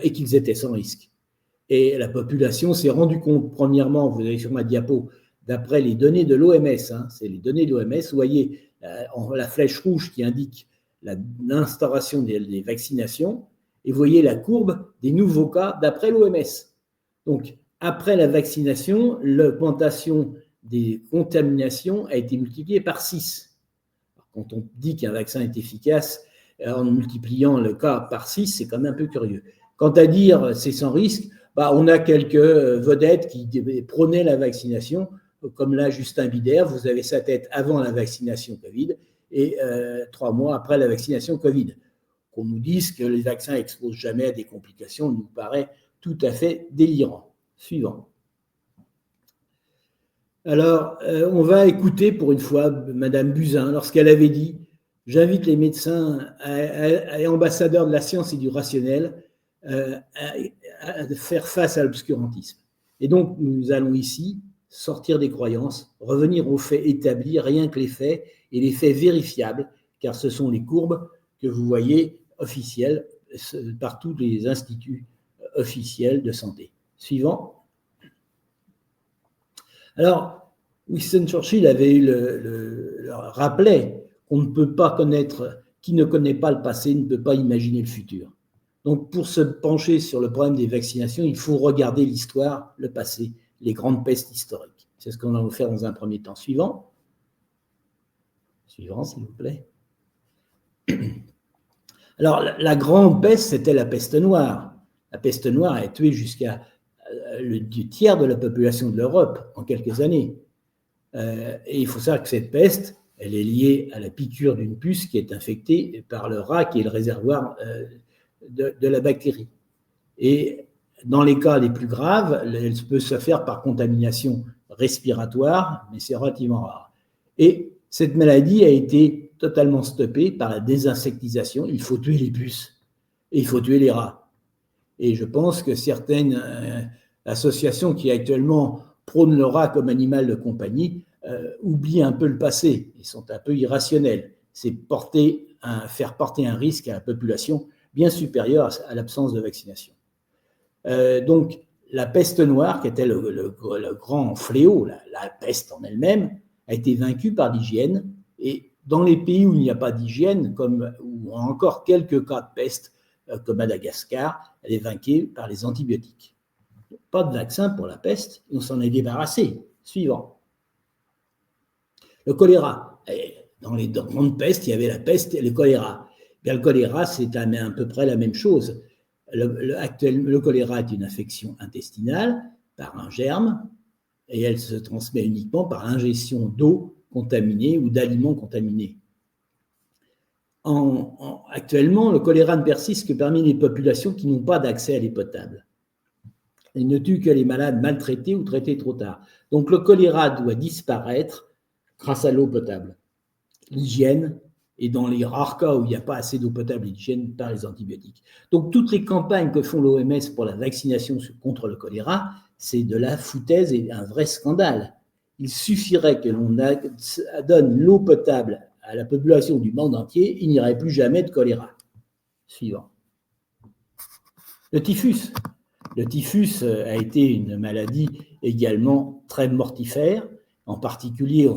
et qu'ils étaient sans risque. Et la population s'est rendue compte, premièrement, vous avez sur ma diapo, d'après les données de l'OMS, c'est les données de l'OMS, vous voyez la flèche rouge qui indique l'instauration des vaccinations, et vous voyez la courbe des nouveaux cas d'après l'OMS. Donc, après la vaccination, l'augmentation des contaminations a été multipliée par 6. Quand on dit qu'un vaccin est efficace, en multipliant le cas par 6, c'est quand même un peu curieux. Quant à dire c'est sans risque, on a quelques vedettes qui prônaient la vaccination, comme là Justin Bider, vous avez sa tête avant la vaccination Covid et 3 mois après la vaccination Covid. Qu'on nous dise que les vaccins n'exposent jamais à des complications nous paraît tout à fait délirant. Suivant. Alors, on va écouter pour une fois Madame Buzyn lorsqu'elle avait dit « J'invite les médecins et ambassadeurs de la science et du rationnel à faire face à l'obscurantisme. » Et donc, nous allons ici sortir des croyances, revenir aux faits établis, rien que les faits, et les faits vérifiables, car ce sont les courbes que vous voyez officielles par tous les instituts officiels de santé. Suivant. Alors, Winston Churchill avait eu rappelait qu'on ne peut pas connaître, qui ne connaît pas le passé ne peut pas imaginer le futur. Donc, pour se pencher sur le problème des vaccinations, il faut regarder l'histoire, le passé, les grandes pestes historiques. C'est ce qu'on va faire dans un premier temps. Suivant. Suivant, s'il vous plaît. Alors, la grande peste, c'était la peste noire. La peste noire a tué jusqu'à le tiers de la population de l'Europe en quelques années. Et il faut savoir que cette peste, elle est liée à la piqûre d'une puce qui est infectée par le rat, qui est le réservoir de la bactérie. Et dans les cas les plus graves, elle peut se faire par contamination respiratoire, mais c'est relativement rare. Et cette maladie a été totalement stoppée par la désinsectisation. Il faut tuer les puces et il faut tuer les rats. Et je pense que certaines associations qui actuellement prônent le rat comme animal de compagnie oublient un peu le passé et sont un peu irrationnelles. C'est faire porter un risque à la population bien supérieur à l'absence de vaccination. Donc, la peste noire, qui était le grand fléau, la peste en elle-même, a été vaincue par l'hygiène. Et dans les pays où il n'y a pas d'hygiène, où on a encore quelques cas de peste, comme Madagascar, elle est vaincue par les antibiotiques. Pas de vaccin pour la peste, et on s'en est débarrassé. Suivant. Le choléra. Dans les grandes pestes, il y avait la peste et le choléra. Bien, le choléra, c'est à peu près la même chose. Le choléra est une infection intestinale par un germe et elle se transmet uniquement par ingestion d'eau contaminée ou d'aliments contaminés. Actuellement, le choléra ne persiste que parmi les populations qui n'ont pas d'accès à l'eau potable. Il ne tue que les malades maltraités ou traités trop tard. Donc le choléra doit disparaître grâce à l'eau potable. L'hygiène, et dans les rares cas où il n'y a pas assez d'eau potable et d'hygiène, par les antibiotiques. Donc toutes les campagnes que font l'OMS pour la vaccination contre le choléra, c'est de la foutaise et un vrai scandale. Il suffirait que l'on donne l'eau potable à la population du monde entier, il n'y aurait plus jamais de choléra. Suivant. Le typhus. Le typhus a été une maladie également très mortifère. En particulier,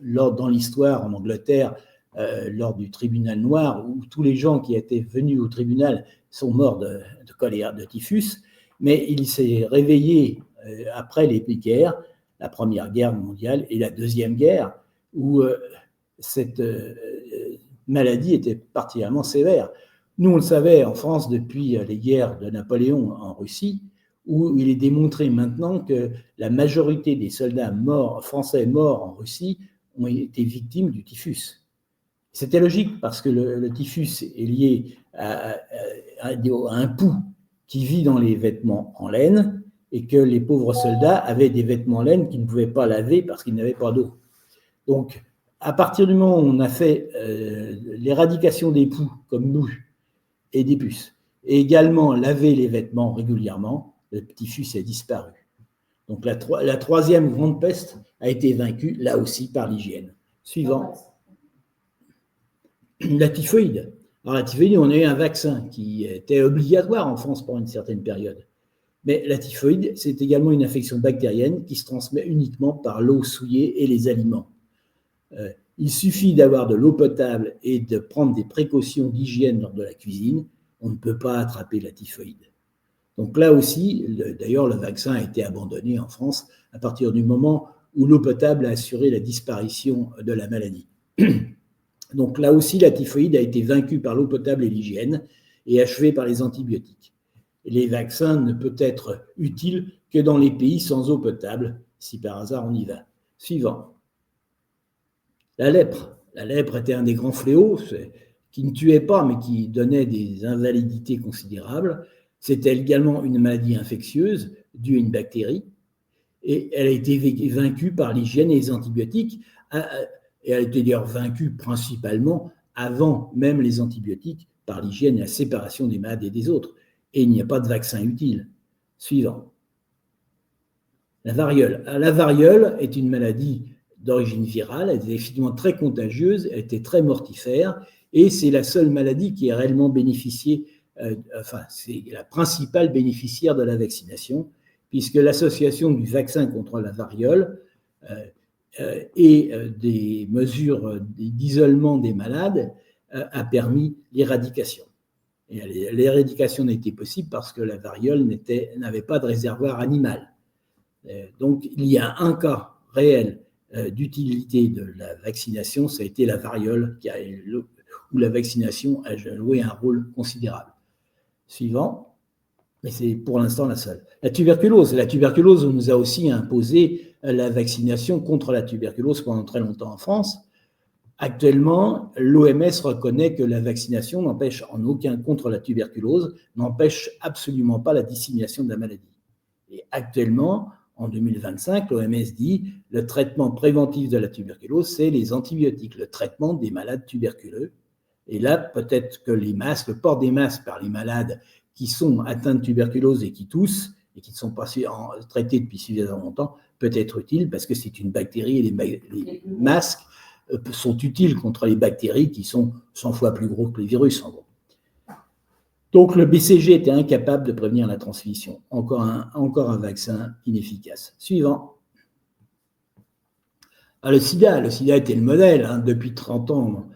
dans l'histoire en Angleterre, lors du tribunal noir, où tous les gens qui étaient venus au tribunal sont morts de choléra, de typhus, mais il s'est réveillé après les guerres, la Première Guerre mondiale et la Deuxième Guerre, où cette maladie était particulièrement sévère. Nous, on le savait en France depuis les guerres de Napoléon en Russie, où il est démontré maintenant que la majorité des soldats français morts en Russie ont été victimes du typhus. C'était logique parce que le typhus est lié à un pouls qui vit dans les vêtements en laine et que les pauvres soldats avaient des vêtements en laine qu'ils ne pouvaient pas laver parce qu'ils n'avaient pas d'eau. Donc, à partir du moment où on a fait l'éradication des poux comme nous et des puces, et également laver les vêtements régulièrement, le typhus a disparu. Donc, la troisième grande peste a été vaincue, là aussi, par l'hygiène. Suivant. La typhoïde. Alors, la typhoïde, on a eu un vaccin qui était obligatoire en France pendant une certaine période. Mais la typhoïde, c'est également une infection bactérienne qui se transmet uniquement par l'eau souillée et les aliments. Il suffit d'avoir de l'eau potable et de prendre des précautions d'hygiène lors de la cuisine. On ne peut pas attraper la typhoïde. Donc là aussi, d'ailleurs, le vaccin a été abandonné en France à partir du moment où l'eau potable a assuré la disparition de la maladie. Donc là aussi, la typhoïde a été vaincue par l'eau potable et l'hygiène et achevée par les antibiotiques. Et les vaccins ne peuvent être utiles que dans les pays sans eau potable, si par hasard on y va. Suivant. La lèpre. La lèpre était un des grands fléaux qui ne tuait pas, mais qui donnait des invalidités considérables. C'était également une maladie infectieuse due à une bactérie. Et elle a été vaincue par l'hygiène et les antibiotiques. Et elle a été d'ailleurs vaincue principalement avant même les antibiotiques par l'hygiène et la séparation des malades et des autres. Et il n'y a pas de vaccin utile. Suivant. La variole. La variole est une maladie d'origine virale, elle est effectivement très contagieuse, elle était très mortifère, et c'est la seule maladie qui a réellement bénéficié, c'est la principale bénéficiaire de la vaccination, puisque l'association du vaccin contre la variole et des mesures d'isolement des malades a permis l'éradication. Et l'éradication n'a été possible parce que la variole n'avait pas de réservoir animal. Donc, il y a un cas réel d'utilité de la vaccination, ça a été la variole, où la vaccination a joué un rôle considérable. Suivant, mais c'est pour l'instant la seule. La tuberculose. La tuberculose, on nous a aussi imposé la vaccination contre la tuberculose pendant très longtemps en France. Actuellement, l'OMS reconnaît que la vaccination n'empêche en aucun contre la tuberculose, n'empêche absolument pas la dissémination de la maladie. Et actuellement, en 2025, l'OMS dit le traitement préventif de la tuberculose, c'est les antibiotiques, le traitement des malades tuberculeux. Et là, peut-être que le port des masques par les malades qui sont atteints de tuberculose et qui toussent et qui ne sont pas traités depuis suffisamment longtemps peut être utile parce que c'est une bactérie et les masques sont utiles contre les bactéries qui sont 100 fois plus gros que les virus, en gros. Donc, le BCG était incapable de prévenir la transmission. Encore un vaccin inefficace. Suivant. Le sida était le modèle. Depuis 30 ans,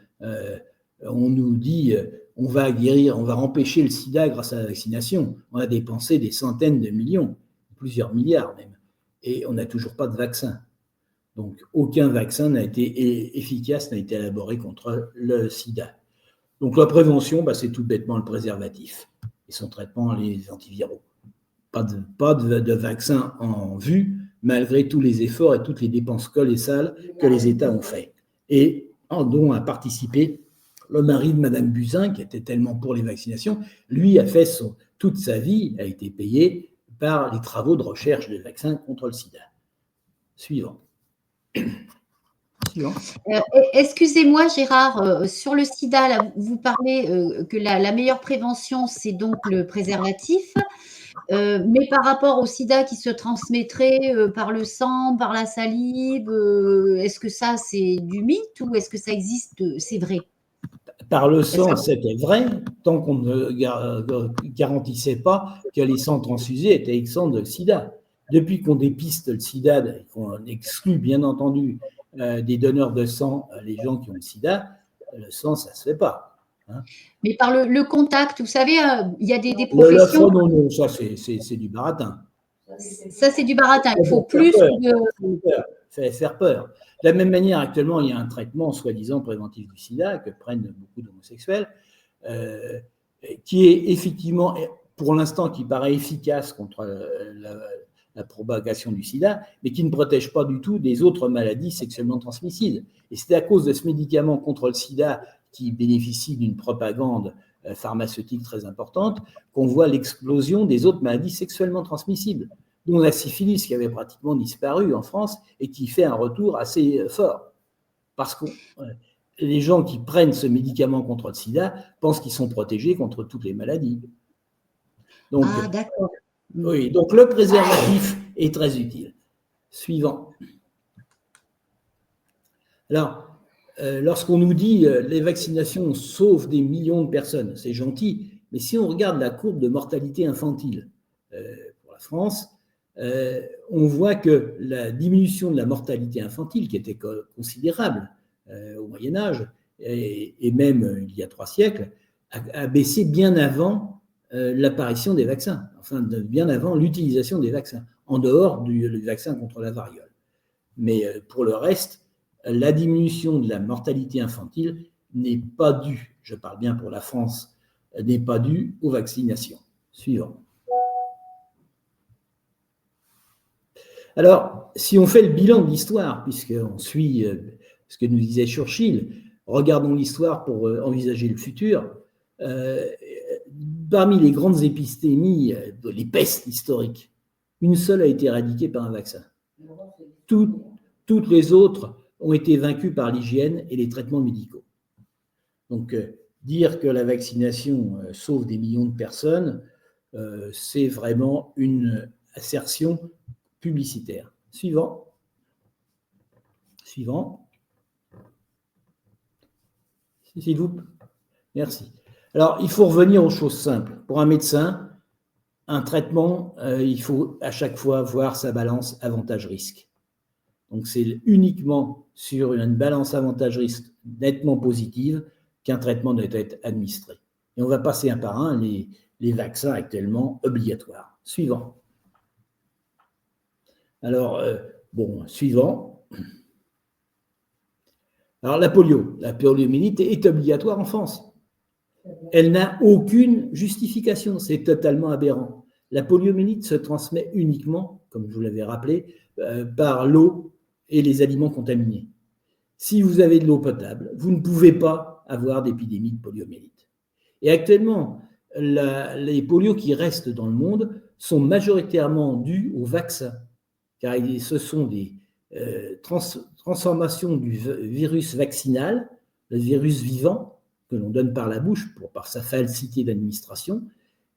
on nous dit on va guérir, on va empêcher le sida grâce à la vaccination. On a dépensé des centaines de millions, plusieurs milliards même, et on n'a toujours pas de vaccin. Donc, aucun vaccin n'a été efficace, n'a été élaboré contre le sida. Donc, la prévention, c'est tout bêtement le préservatif et son traitement, les antiviraux. Pas de vaccin en vue, malgré tous les efforts et toutes les dépenses colossales que les États ont fait. Et dont a participé le mari de Madame Buzyn, qui était tellement pour les vaccinations. Lui a fait toute sa vie, a été payé par les travaux de recherche de vaccins contre le sida. Suivant. Excusez-moi, Gérard, sur le sida, là, vous parlez que la meilleure prévention, c'est donc le préservatif. Mais par rapport au sida qui se transmettrait par le sang, par la salive, est-ce que ça, c'est du mythe ou est-ce que ça existe, c'est vrai? Par le sang, c'était vrai, tant qu'on ne garantissait pas que les sangs transfusés étaient exempts de sida. Depuis qu'on dépiste le sida, qu'on exclut bien entendu des donneurs de sang les gens qui ont le sida, le sang, ça ne se fait pas. Hein. Mais par le contact, vous savez, il y a des Le professions. froid, non, ça c'est du baratin. Ça, c'est du baratin. Il faut Faire plus peur. de. Faire peur. De la même manière, actuellement, il y a un traitement soi-disant préventif du sida que prennent beaucoup d'homosexuels, qui est effectivement, pour l'instant, qui paraît efficace contre la propagation du sida, mais qui ne protège pas du tout des autres maladies sexuellement transmissibles. Et c'est à cause de ce médicament contre le sida qui bénéficie d'une propagande pharmaceutique très importante qu'on voit l'explosion des autres maladies sexuellement transmissibles, dont la syphilis qui avait pratiquement disparu en France et qui fait un retour assez fort. Parce que les gens qui prennent ce médicament contre le sida pensent qu'ils sont protégés contre toutes les maladies. Donc, Ah, d'accord. oui, donc le préservatif est très utile. Suivant. Alors, lorsqu'on nous dit les vaccinations sauvent des millions de personnes, c'est gentil, mais si on regarde la courbe de mortalité infantile pour la France, on voit que la diminution de la mortalité infantile, qui était considérable au Moyen-Âge, et même il y a 3 siècles, a baissé bien avant l'apparition des vaccins, enfin bien avant l'utilisation des vaccins, en dehors du vaccin contre la variole. Mais pour le reste, la diminution de la mortalité infantile n'est pas due, je parle bien pour la France, n'est pas due aux vaccinations. Suivant. Alors, si on fait le bilan de l'histoire, puisqu'on suit ce que nous disait Churchill, regardons l'histoire pour envisager le futur. Parmi les grandes épidémies, les pestes historiques, une seule a été éradiquée par un vaccin. Toutes les autres ont été vaincues par l'hygiène et les traitements médicaux. Donc, dire que la vaccination sauve des millions de personnes, c'est vraiment une assertion publicitaire. Suivant. S'il vous plaît. Merci. Alors, il faut revenir aux choses simples. Pour un médecin, un traitement, il faut à chaque fois voir sa balance avantage-risque. Donc, c'est uniquement sur une balance avantage-risque nettement positive qu'un traitement doit être administré. Et on va passer un par un les vaccins actuellement obligatoires. Suivant. Alors, suivant. Alors, la poliomyélite est obligatoire en France. Elle n'a aucune justification, c'est totalement aberrant. La poliomyélite se transmet uniquement, comme je vous l'avais rappelé, par l'eau et les aliments contaminés. Si vous avez de l'eau potable, vous ne pouvez pas avoir d'épidémie de poliomyélite. Et actuellement, les polios qui restent dans le monde sont majoritairement dus aux vaccins, car ce sont des transformations du virus vaccinal, le virus vivant, que l'on donne par la bouche par sa facilité d'administration,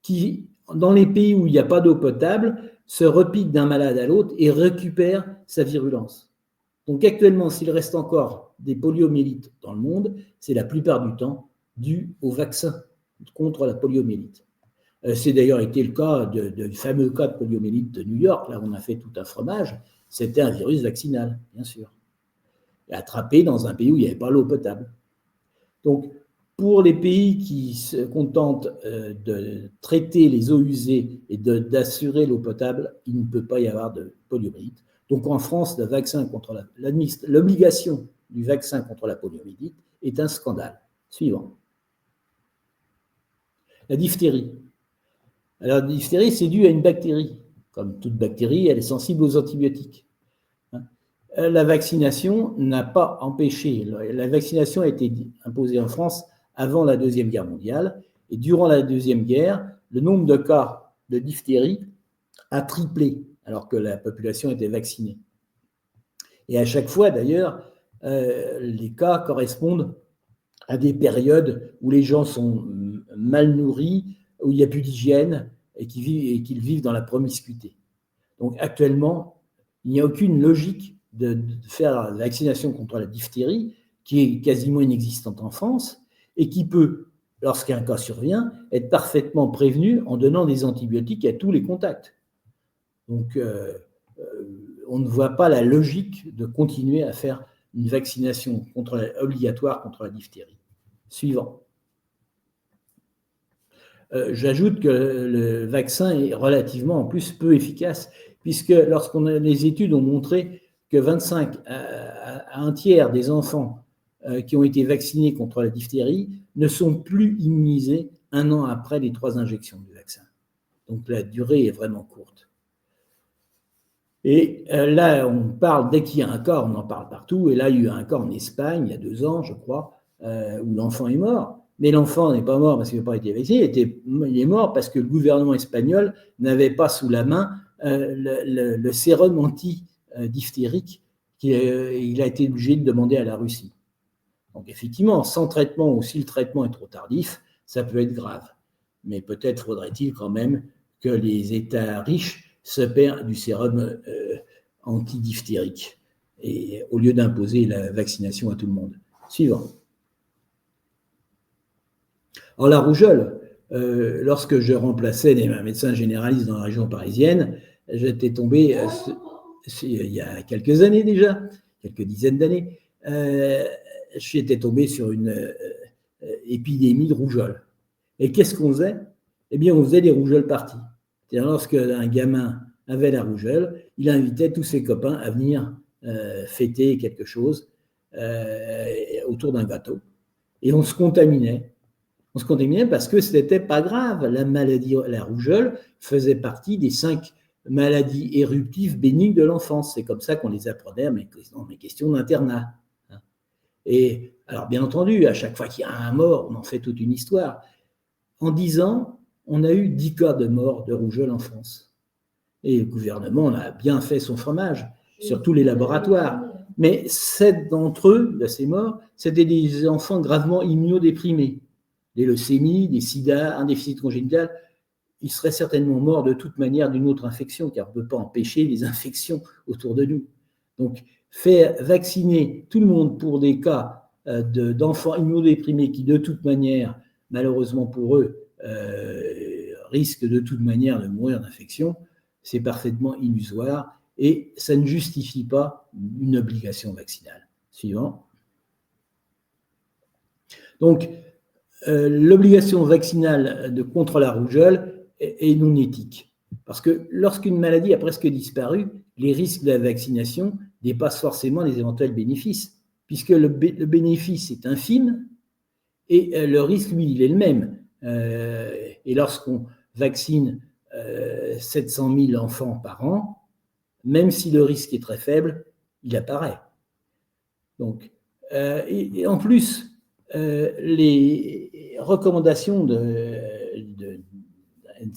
qui, dans les pays où il n'y a pas d'eau potable, se repique d'un malade à l'autre et récupère sa virulence. Donc actuellement, s'il reste encore des poliomyélites dans le monde, c'est la plupart du temps dû au vaccin contre la poliomyélite. C'est d'ailleurs été le cas du fameux cas de poliomyélite de New York, là où on a fait tout un fromage, c'était un virus vaccinal, bien sûr, attrapé dans un pays où il n'y avait pas l'eau potable. Donc, pour les pays qui se contentent de traiter les eaux usées et d'assurer l'eau potable, il ne peut pas y avoir de poliomyélite. Donc en France, l'obligation du vaccin contre la poliomyélite est un scandale. Suivant. La diphtérie. Alors la diphtérie, c'est dû à une bactérie. Comme toute bactérie, elle est sensible aux antibiotiques. La vaccination n'a pas empêché. La vaccination a été imposée en France avant la Deuxième Guerre mondiale. Et durant la Deuxième Guerre, le nombre de cas de diphtérie a triplé, alors que la population était vaccinée. Et à chaque fois, d'ailleurs, les cas correspondent à des périodes où les gens sont mal nourris, où il n'y a plus d'hygiène et qu'ils vivent dans la promiscuité. Donc actuellement, il n'y a aucune logique de faire la vaccination contre la diphtérie, qui est quasiment inexistante en France, et qui peut, lorsqu'un cas survient, être parfaitement prévenu en donnant des antibiotiques à tous les contacts. Donc, on ne voit pas la logique de continuer à faire une vaccination obligatoire contre la diphtérie. Suivant. J'ajoute que le vaccin est relativement en plus peu efficace, puisque les études ont montré que 25 à un tiers des enfants qui ont été vaccinés contre la diphtérie ne sont plus immunisés 1 an après les 3 injections du vaccin. Donc la durée est vraiment courte. Et là, on parle, dès qu'il y a un cas, on en parle partout. Et là, il y a eu un cas en Espagne, il y a 2 ans, je crois, où l'enfant est mort. Mais l'enfant n'est pas mort parce qu'il n'a pas été vacciné, il est mort parce que le gouvernement espagnol n'avait pas sous la main le sérum anti-diphtérique qu'il a été obligé de demander à la Russie. Donc effectivement, sans traitement ou si le traitement est trop tardif, ça peut être grave. Mais peut-être faudrait-il quand même que les États riches se paient du sérum antidiphtérique et au lieu d'imposer la vaccination à tout le monde. Suivant. Alors la rougeole, lorsque je remplaçais des médecins généralistes dans la région parisienne, j'étais tombé, il y a quelques années déjà, quelques dizaines d'années, j'étais tombé sur une épidémie de rougeole. Et qu'est-ce qu'on faisait? Eh bien, on faisait des rougeoles parties. C'est-à-dire, lorsqu'un gamin avait la rougeole, il invitait tous ses copains à venir fêter quelque chose autour d'un gâteau. Et on se contaminait. On se contaminait parce que ce n'était pas grave. La maladie, la rougeole, faisait partie des 5 maladies éruptives bénignes de l'enfance. C'est comme ça qu'on les apprenait dans mes questions d'internat. Et alors, bien entendu, à chaque fois qu'il y a un mort, on en fait toute une histoire. En 10 ans, on a eu 10 cas de mort de rougeole en France. Et le gouvernement a bien fait son fromage sur tous les laboratoires. Mais 7 d'entre eux, de ces morts, c'était des enfants gravement immunodéprimés. Des leucémies, des sida, un déficit congénital. Ils seraient certainement morts de toute manière d'une autre infection, car on ne peut pas empêcher les infections autour de nous. Donc, faire vacciner tout le monde pour des cas d'enfants immunodéprimés qui, de toute manière, malheureusement pour eux, risquent de toute manière de mourir d'infection, c'est parfaitement illusoire et ça ne justifie pas une obligation vaccinale. Suivant. Donc, l'obligation vaccinale contre la rougeole est non éthique. Parce que lorsqu'une maladie a presque disparu, les risques de la vaccination dépassent forcément les éventuels bénéfices, puisque le bénéfice est infime et le risque, lui, il est le même. Et lorsqu'on vaccine 700 000 enfants par an, même si le risque est très faible, il apparaît. Donc, et en plus, les recommandations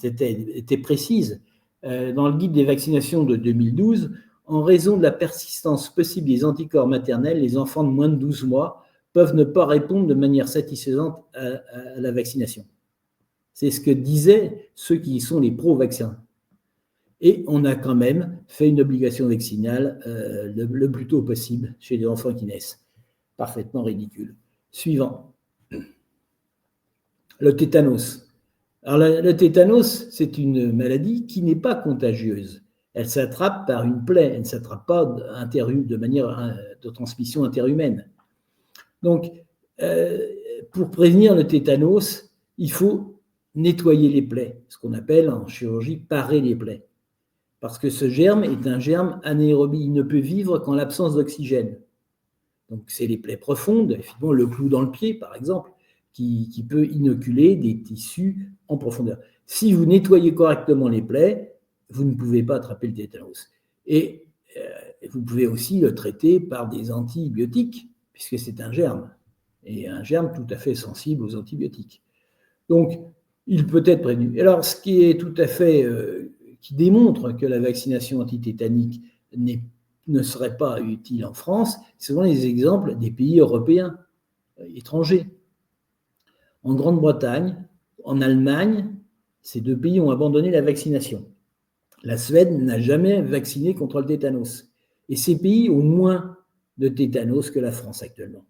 étaient précises. Dans le guide des vaccinations de 2012, en raison de la persistance possible des anticorps maternels, les enfants de moins de 12 mois peuvent ne pas répondre de manière satisfaisante à la vaccination. C'est ce que disaient ceux qui sont les pro-vaccins. Et on a quand même fait une obligation vaccinale le plus tôt possible chez les enfants qui naissent. Parfaitement ridicule. Suivant. Le tétanos. Alors, le tétanos, c'est une maladie qui n'est pas contagieuse. Elle s'attrape par une plaie, elle ne s'attrape pas de manière de transmission interhumaine. Donc, pour prévenir le tétanos, il faut nettoyer les plaies, ce qu'on appelle en chirurgie parer les plaies. Parce que ce germe est un germe anaérobie, il ne peut vivre qu'en l'absence d'oxygène. Donc, c'est les plaies profondes, effectivement, le clou dans le pied, par exemple, qui peut inoculer des tissus en profondeur. Si vous nettoyez correctement les plaies, vous ne pouvez pas attraper le tétanos. Et vous pouvez aussi le traiter par des antibiotiques, puisque c'est un germe, et un germe tout à fait sensible aux antibiotiques. Donc, il peut être prévenu. Alors, ce qui est tout à fait, qui démontre que la vaccination antitétanique ne serait pas utile en France, ce sont les exemples des pays européens, étrangers. En Grande-Bretagne, en Allemagne, ces 2 pays ont abandonné la vaccination. La Suède n'a jamais vacciné contre le tétanos. Et ces pays ont moins de tétanos que la France actuellement.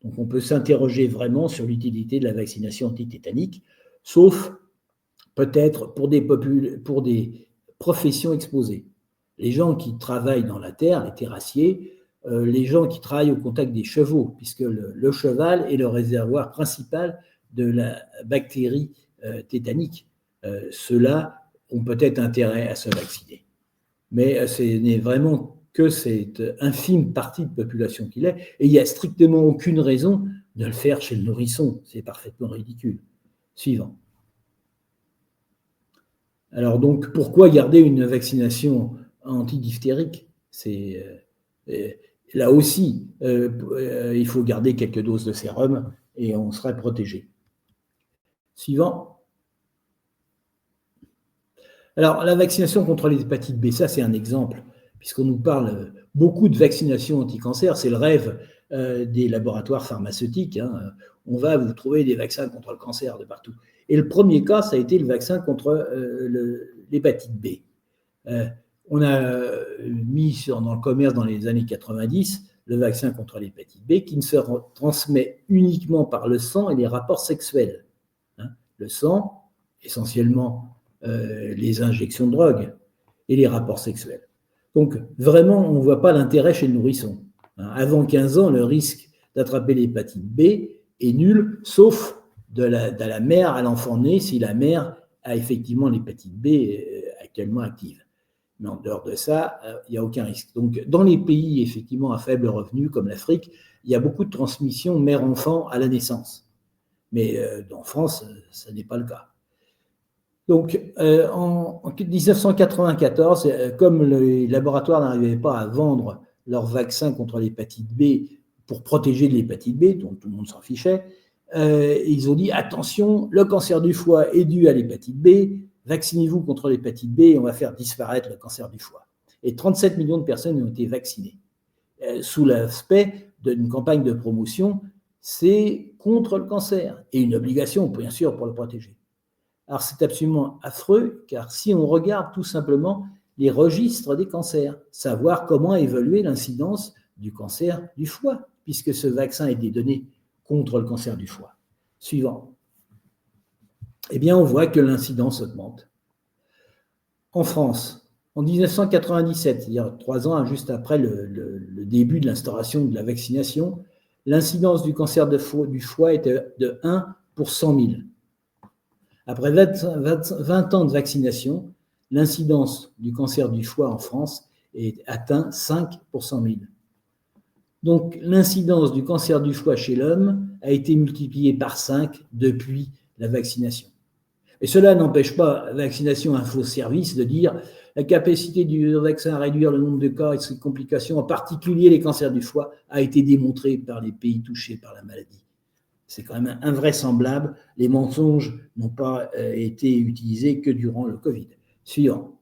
Donc on peut s'interroger vraiment sur l'utilité de la vaccination antitétanique, sauf peut-être pour des professions exposées. Les gens qui travaillent dans la terre, les terrassiers, les gens qui travaillent au contact des chevaux, puisque le cheval est le réservoir principal de la bactérie tétanique. Ceux-là ont peut-être intérêt à se vacciner. Mais ce n'est vraiment que cette infime partie de population qu'il est, et il n'y a strictement aucune raison de le faire chez le nourrisson. C'est parfaitement ridicule. Suivant. Alors donc, pourquoi garder une vaccination antidiphtérique? Là aussi, il faut garder quelques doses de sérum et on serait protégé. Suivant. Alors, la vaccination contre l'hépatite B, ça c'est un exemple, puisqu'on nous parle beaucoup de vaccination anti-cancer, c'est le rêve des laboratoires pharmaceutiques. Hein. On va vous trouver des vaccins contre le cancer de partout. Et le premier cas, ça a été le vaccin contre l'hépatite B. On a mis dans le commerce dans les années 90 le vaccin contre l'hépatite B qui ne se transmet uniquement par le sang et les rapports sexuels. Hein. Le sang, essentiellement les injections de drogue et les rapports sexuels. Donc, vraiment, on ne voit pas l'intérêt chez le nourrisson. Hein. Avant 15 ans, le risque d'attraper l'hépatite B est nul, sauf de la mère à l'enfant né, si la mère a effectivement l'hépatite B actuellement active. Mais en dehors de ça, il n'y a aucun risque. Donc, dans les pays effectivement à faible revenu, comme l'Afrique, il y a beaucoup de transmission mère-enfant à la naissance. Mais en France, ce n'est pas le cas. Donc, en 1994, comme les laboratoires n'arrivaient pas à vendre leur vaccin contre l'hépatite B pour protéger de l'hépatite B, dont tout le monde s'en fichait, ils ont dit, attention, le cancer du foie est dû à l'hépatite B, vaccinez-vous contre l'hépatite B et on va faire disparaître le cancer du foie. Et 37 millions de personnes ont été vaccinées. Sous l'aspect d'une campagne de promotion, c'est contre le cancer et une obligation, bien sûr, pour le protéger. Alors, c'est absolument affreux, car si on regarde tout simplement les registres des cancers, savoir comment évaluer l'incidence du cancer du foie, puisque ce vaccin a été donné contre le cancer du foie. Suivant. Eh bien, on voit que l'incidence augmente. En France, en 1997, c'est-à-dire 3 ans juste après le début de l'instauration de la vaccination, l'incidence du cancer du foie était de 1 pour 100 000. Après 20 ans de vaccination, l'incidence du cancer du foie en France est atteint 5 pour 100 000. Donc, l'incidence du cancer du foie chez l'homme a été multipliée par 5 depuis la vaccination. Et cela n'empêche pas Vaccination Info Service de dire la capacité du vaccin à réduire le nombre de cas et ses complications, en particulier les cancers du foie, a été démontrée par les pays touchés par la maladie. C'est quand même invraisemblable. Les mensonges n'ont pas été utilisés que durant le Covid. Suivant.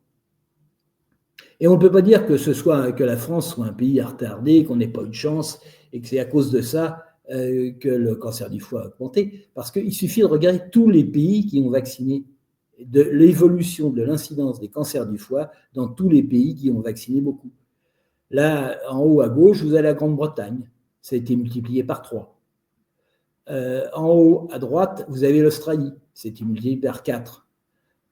Et on ne peut pas dire que la France soit un pays retardé, qu'on n'ait pas eu de chance et que c'est à cause de ça que le cancer du foie a augmenté, parce qu'il suffit de regarder tous les pays qui ont vacciné, de l'évolution de l'incidence des cancers du foie dans tous les pays qui ont vacciné beaucoup. Là, en haut à gauche, vous avez la Grande-Bretagne. Ça a été multiplié par 3. En haut à droite, vous avez l'Australie. C'est multiplié par 4.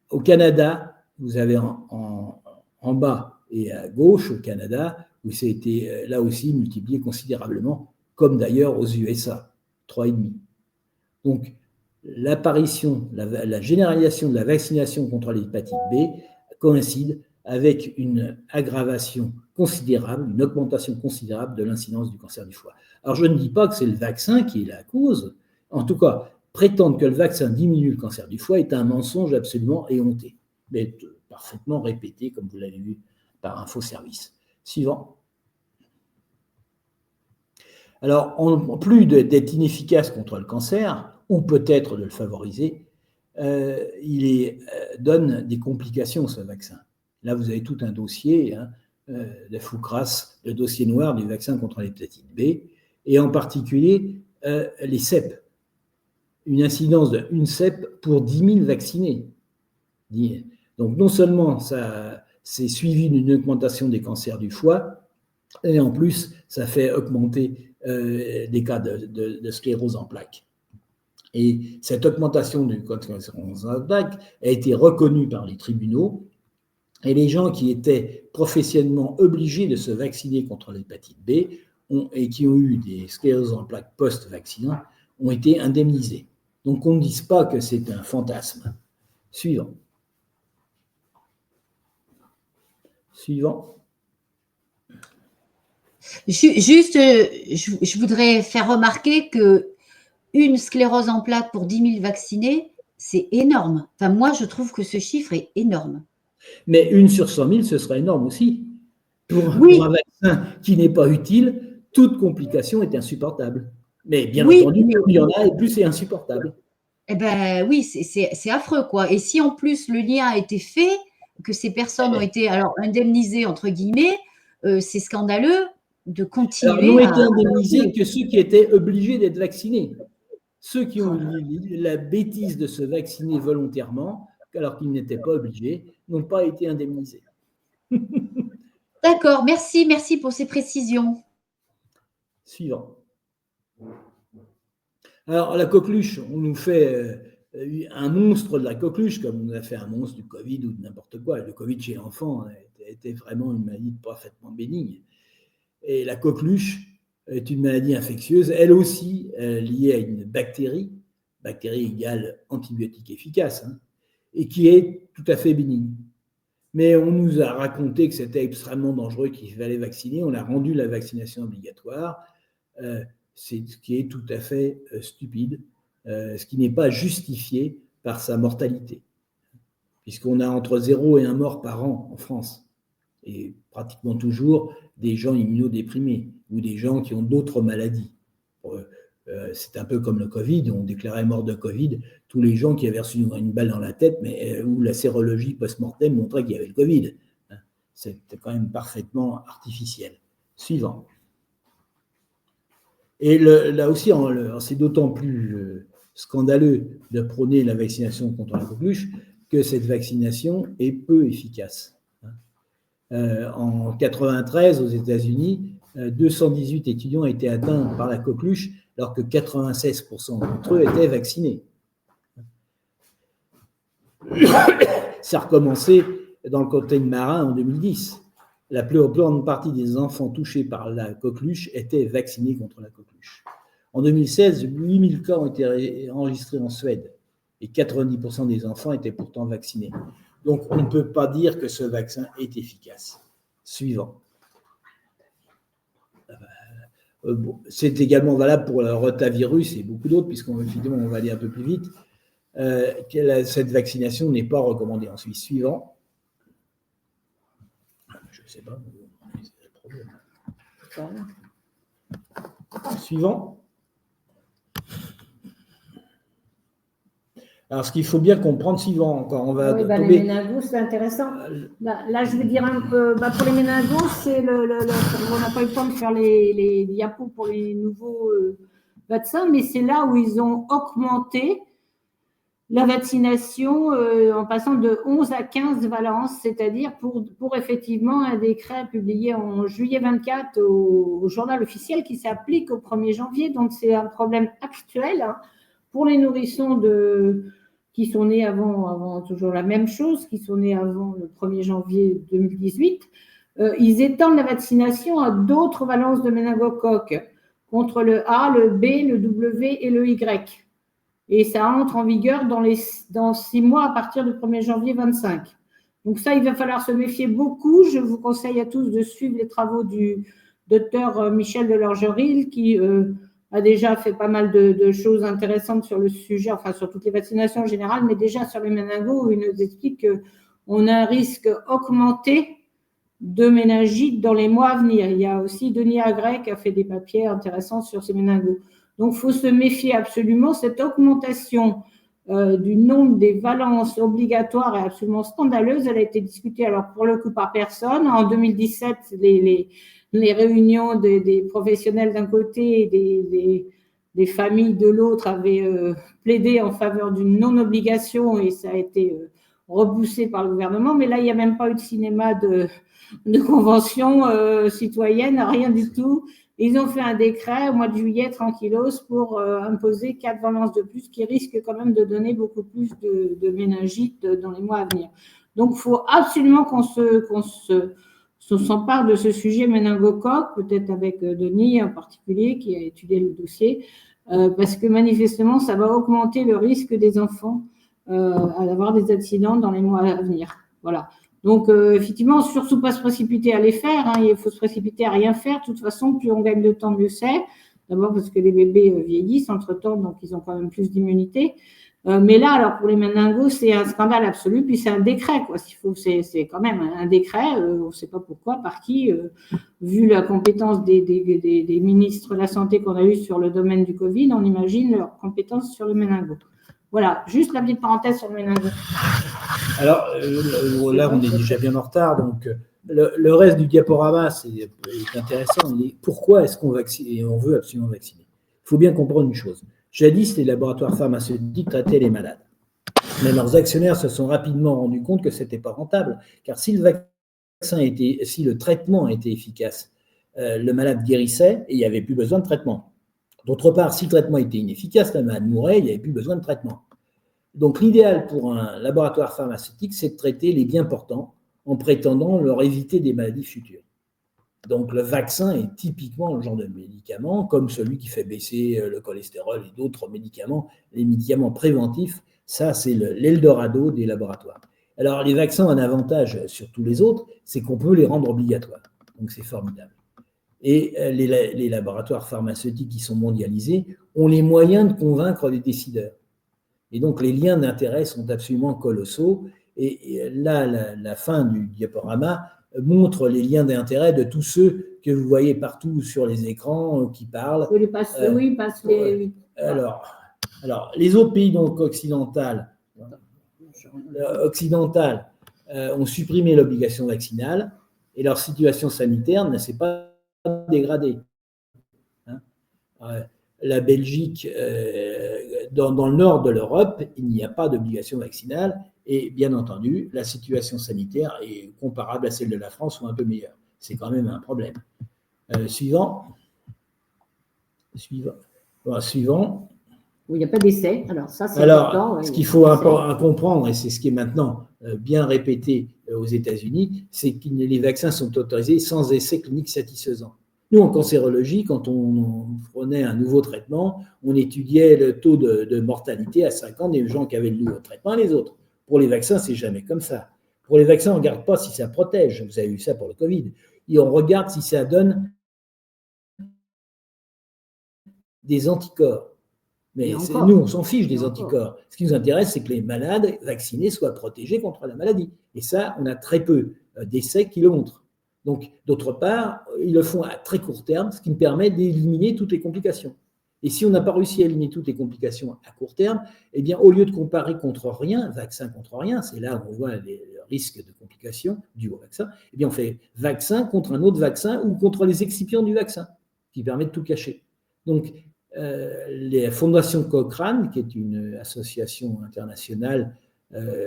Au Canada, vous avez en bas et à gauche, au Canada, où ça a été là aussi multiplié considérablement, comme d'ailleurs aux USA, 3,5. Donc, l'apparition, la généralisation de la vaccination contre l'hépatite B coïncide avec une aggravation considérable, une augmentation considérable de l'incidence du cancer du foie. Alors, je ne dis pas que c'est le vaccin qui est la cause. En tout cas, prétendre que le vaccin diminue le cancer du foie est un mensonge absolument éhonté, mais parfaitement répété, comme vous l'avez vu par Info Service. Suivant. Alors, en plus d'être inefficace contre le cancer, ou peut-être de le favoriser, il donne des complications, ce vaccin. Là, vous avez tout un dossier, de Foucras, le dossier noir du vaccin contre l'hépatite B, et en particulier les CEP. Une incidence de 1 CEP pour 10 000 vaccinés. Donc, non seulement c'est suivi d'une augmentation des cancers du foie, et en plus, ça fait augmenter des cas de sclérose en plaques. Et cette augmentation du cancer en plaques a été reconnue par les tribunaux Et les gens qui étaient professionnellement obligés de se vacciner contre l'hépatite B et qui ont eu des scléroses en plaques post-vaccinants ont été indemnisés. Donc, on ne dise pas que c'est un fantasme. Suivant. Suivant. Juste, je voudrais faire remarquer qu'une sclérose en plaques pour 10 000 vaccinés, c'est énorme. Enfin, moi, je trouve que ce chiffre est énorme. Mais 1 sur 100 000, ce serait énorme aussi. Pour un vaccin qui n'est pas utile, toute complication est insupportable. Mais bien entendu, plus il y en a et plus c'est insupportable. Eh bien, oui, c'est affreux, quoi. Et si en plus le lien a été fait, que ces personnes ont été indemnisées, entre guillemets, c'est scandaleux de continuer. Alors, n'ont été indemnisés que ceux qui étaient obligés d'être vaccinés. Ceux qui ont eu la bêtise de se vacciner volontairement, alors qu'ils n'étaient pas obligés, n'ont pas été indemnisés. D'accord, merci pour ces précisions. Suivant. Alors, la coqueluche, on nous fait un monstre de la coqueluche, comme on nous a fait un monstre du Covid ou de n'importe quoi. Le Covid chez l'enfant était vraiment une maladie parfaitement bénigne. Et la coqueluche est une maladie infectieuse, elle aussi liée à une bactérie égale antibiotique efficace, hein, et qui est tout à fait bénigne. Mais on nous a raconté que c'était extrêmement dangereux, qu'il fallait vacciner. On a rendu la vaccination obligatoire. C'est ce qui est tout à fait stupide, ce qui n'est pas justifié par sa mortalité, puisqu'on a entre 0 et 1 mort par an en France, et pratiquement toujours des gens immunodéprimés ou des gens qui ont d'autres maladies. C'est un peu comme le Covid, on déclarait mort de Covid tous les gens qui avaient reçu une balle dans la tête, mais où la sérologie post-mortem montrait qu'il y avait le Covid. C'était quand même parfaitement artificiel. Suivant. Et là aussi, c'est d'autant plus scandaleux de prôner la vaccination contre la coqueluche que cette vaccination est peu efficace. En 1993, aux États-Unis, 218 étudiants ont été atteints par la coqueluche, alors que 96% d'entre eux étaient vaccinés. Ça a recommencé dans le contexte marin en 2010. La plus grande partie des enfants touchés par la coqueluche étaient vaccinés contre la coqueluche. En 2016, 8000 cas ont été enregistrés en Suède et 90% des enfants étaient pourtant vaccinés. Donc, on ne peut pas dire que ce vaccin est efficace. Suivant. C'est également valable pour le rotavirus et beaucoup d'autres, puisqu'on on va aller un peu plus vite. Cette vaccination n'est pas recommandée en Suisse. Suivant. Je ne sais pas. Suivant. Alors, ce qu'il faut bien comprendre, suivant encore, on va tomber... Les méningoes, c'est intéressant. Là, je vais dire un peu, pour les méningoes, c'est on n'a pas eu le temps de faire les diapos pour les nouveaux vaccins, mais c'est là où ils ont augmenté la vaccination en passant de 11 à 15 valences, c'est-à-dire pour effectivement un décret publié en juillet 24 au journal officiel qui s'applique au 1er janvier. Donc, c'est un problème actuel, hein, pour les nourrissons qui sont nés avant toujours la même chose, qui sont nés avant le 1er janvier 2018. Ils étendent la vaccination à d'autres valences de méningocoque contre le A, le B, le W et le Y. Et ça entre en vigueur dans 6 mois à partir du 1er janvier 25. Donc ça, il va falloir se méfier beaucoup. Je vous conseille à tous de suivre les travaux du docteur Michel Delorgeril qui a déjà fait pas mal de choses intéressantes sur le sujet, enfin sur toutes les vaccinations en général, mais déjà sur les méningoes, où il nous explique qu'on a un risque augmenté de méningite dans les mois à venir. Il y a aussi Denis Agrey qui a fait des papiers intéressants sur ces méningoes. Donc, il faut se méfier absolument. Cette augmentation du nombre des valences obligatoires est absolument scandaleuse. Elle a été discutée, alors pour le coup, par personne. En 2017, les réunions des professionnels d'un côté et des familles de l'autre avaient plaidé en faveur d'une non-obligation et ça a été repoussé par le gouvernement. Mais là, il n'y a même pas eu de cinéma de convention citoyenne, rien du tout. Ils ont fait un décret au mois de juillet, tranquillos, pour imposer 4 valences de plus qui risquent quand même de donner beaucoup plus de méningite dans les mois à venir. Donc, il faut absolument qu'on s'empare de ce sujet méningocoque, peut-être avec Denis en particulier, qui a étudié le dossier, parce que manifestement, ça va augmenter le risque des enfants à avoir des accidents dans les mois à venir. Voilà. Donc, effectivement, surtout pas se précipiter à les faire. Hein. Il faut se précipiter à rien faire. De toute façon, plus on gagne de temps, mieux c'est. D'abord parce que les bébés vieillissent entre-temps, donc ils ont quand même plus d'immunité. Mais là, alors pour les meningos, c'est un scandale absolu. Puis c'est un décret, quoi. C'est quand même un décret. On ne sait pas pourquoi, par qui. Vu la compétence des ministres de la Santé qu'on a eu sur le domaine du Covid, on imagine leur compétence sur le meningo. Voilà, juste la petite parenthèse sur le meningo. Alors là, on est déjà bien en retard, donc le reste du diaporama est intéressant. Pourquoi est-ce qu'on vaccine et on veut absolument vacciner? Il faut bien comprendre une chose. Jadis, les laboratoires pharmaceutiques traitaient les malades. Mais leurs actionnaires se sont rapidement rendus compte que ce n'était pas rentable, car si le traitement était efficace, le malade guérissait et il n'y avait plus besoin de traitement. D'autre part, si le traitement était inefficace, le malade mourait, il n'y avait plus besoin de traitement. Donc l'idéal pour un laboratoire pharmaceutique, c'est de traiter les bien portants en prétendant leur éviter des maladies futures. Donc le vaccin est typiquement le genre de médicament, comme celui qui fait baisser le cholestérol et d'autres médicaments, les médicaments préventifs, ça c'est l'Eldorado des laboratoires. Alors les vaccins ont un avantage sur tous les autres, c'est qu'on peut les rendre obligatoires, donc c'est formidable. Et les laboratoires pharmaceutiques qui sont mondialisés ont les moyens de convaincre les décideurs. Et donc, les liens d'intérêt sont absolument colossaux. Et là, la fin du diaporama montre les liens d'intérêt de tous ceux que vous voyez partout sur les écrans qui parlent. Oui, passe les... Alors, les autres pays donc occidentaux ont supprimé l'obligation vaccinale et leur situation sanitaire ne s'est pas dégradée. La Belgique, dans le nord de l'Europe, il n'y a pas d'obligation vaccinale et bien entendu, la situation sanitaire est comparable à celle de la France ou un peu meilleure. C'est quand même un problème. Suivant. Oui, il n'y a pas d'essai. Alors, ça, c'est important. Ce qu'il faut comprendre, et c'est ce qui est maintenant bien répété aux États-Unis, c'est que les vaccins sont autorisés sans essai clinique satisfaisant. Nous, en cancérologie, quand on prenait un nouveau traitement, on étudiait le taux de mortalité à 5 ans des gens qui avaient le nouveau traitement et les autres. Pour les vaccins, c'est jamais comme ça. Pour les vaccins, on ne regarde pas si ça protège. Vous avez vu ça pour le Covid. Et on regarde si ça donne des anticorps. Mais nous, on s'en fiche des anticorps. Ce qui nous intéresse, c'est que les malades vaccinés soient protégés contre la maladie. Et ça, on a très peu d'essais qui le montrent. Donc, d'autre part, ils le font à très court terme, ce qui nous permet d'éliminer toutes les complications. Et si on n'a pas réussi à éliminer toutes les complications à court terme, eh bien, au lieu de comparer contre rien, vaccin contre rien, c'est là où on voit les risques de complications dues au vaccin, eh bien, on fait vaccin contre un autre vaccin ou contre les excipients du vaccin, qui permet de tout cacher. Donc, la Fondation Cochrane, qui est une association internationale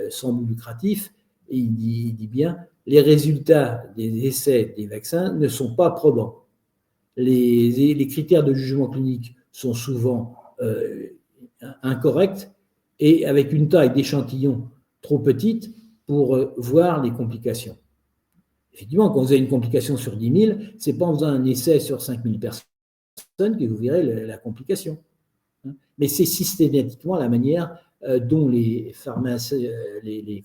sans but lucratif, et il dit bien, les résultats des essais des vaccins ne sont pas probants. Les critères de jugement clinique sont souvent incorrects et avec une taille d'échantillon trop petite pour voir les complications. Effectivement, quand vous avez une complication sur 10 000, ce n'est pas en faisant un essai sur 5 000 personnes que vous verrez la complication. Mais c'est systématiquement la manière dont les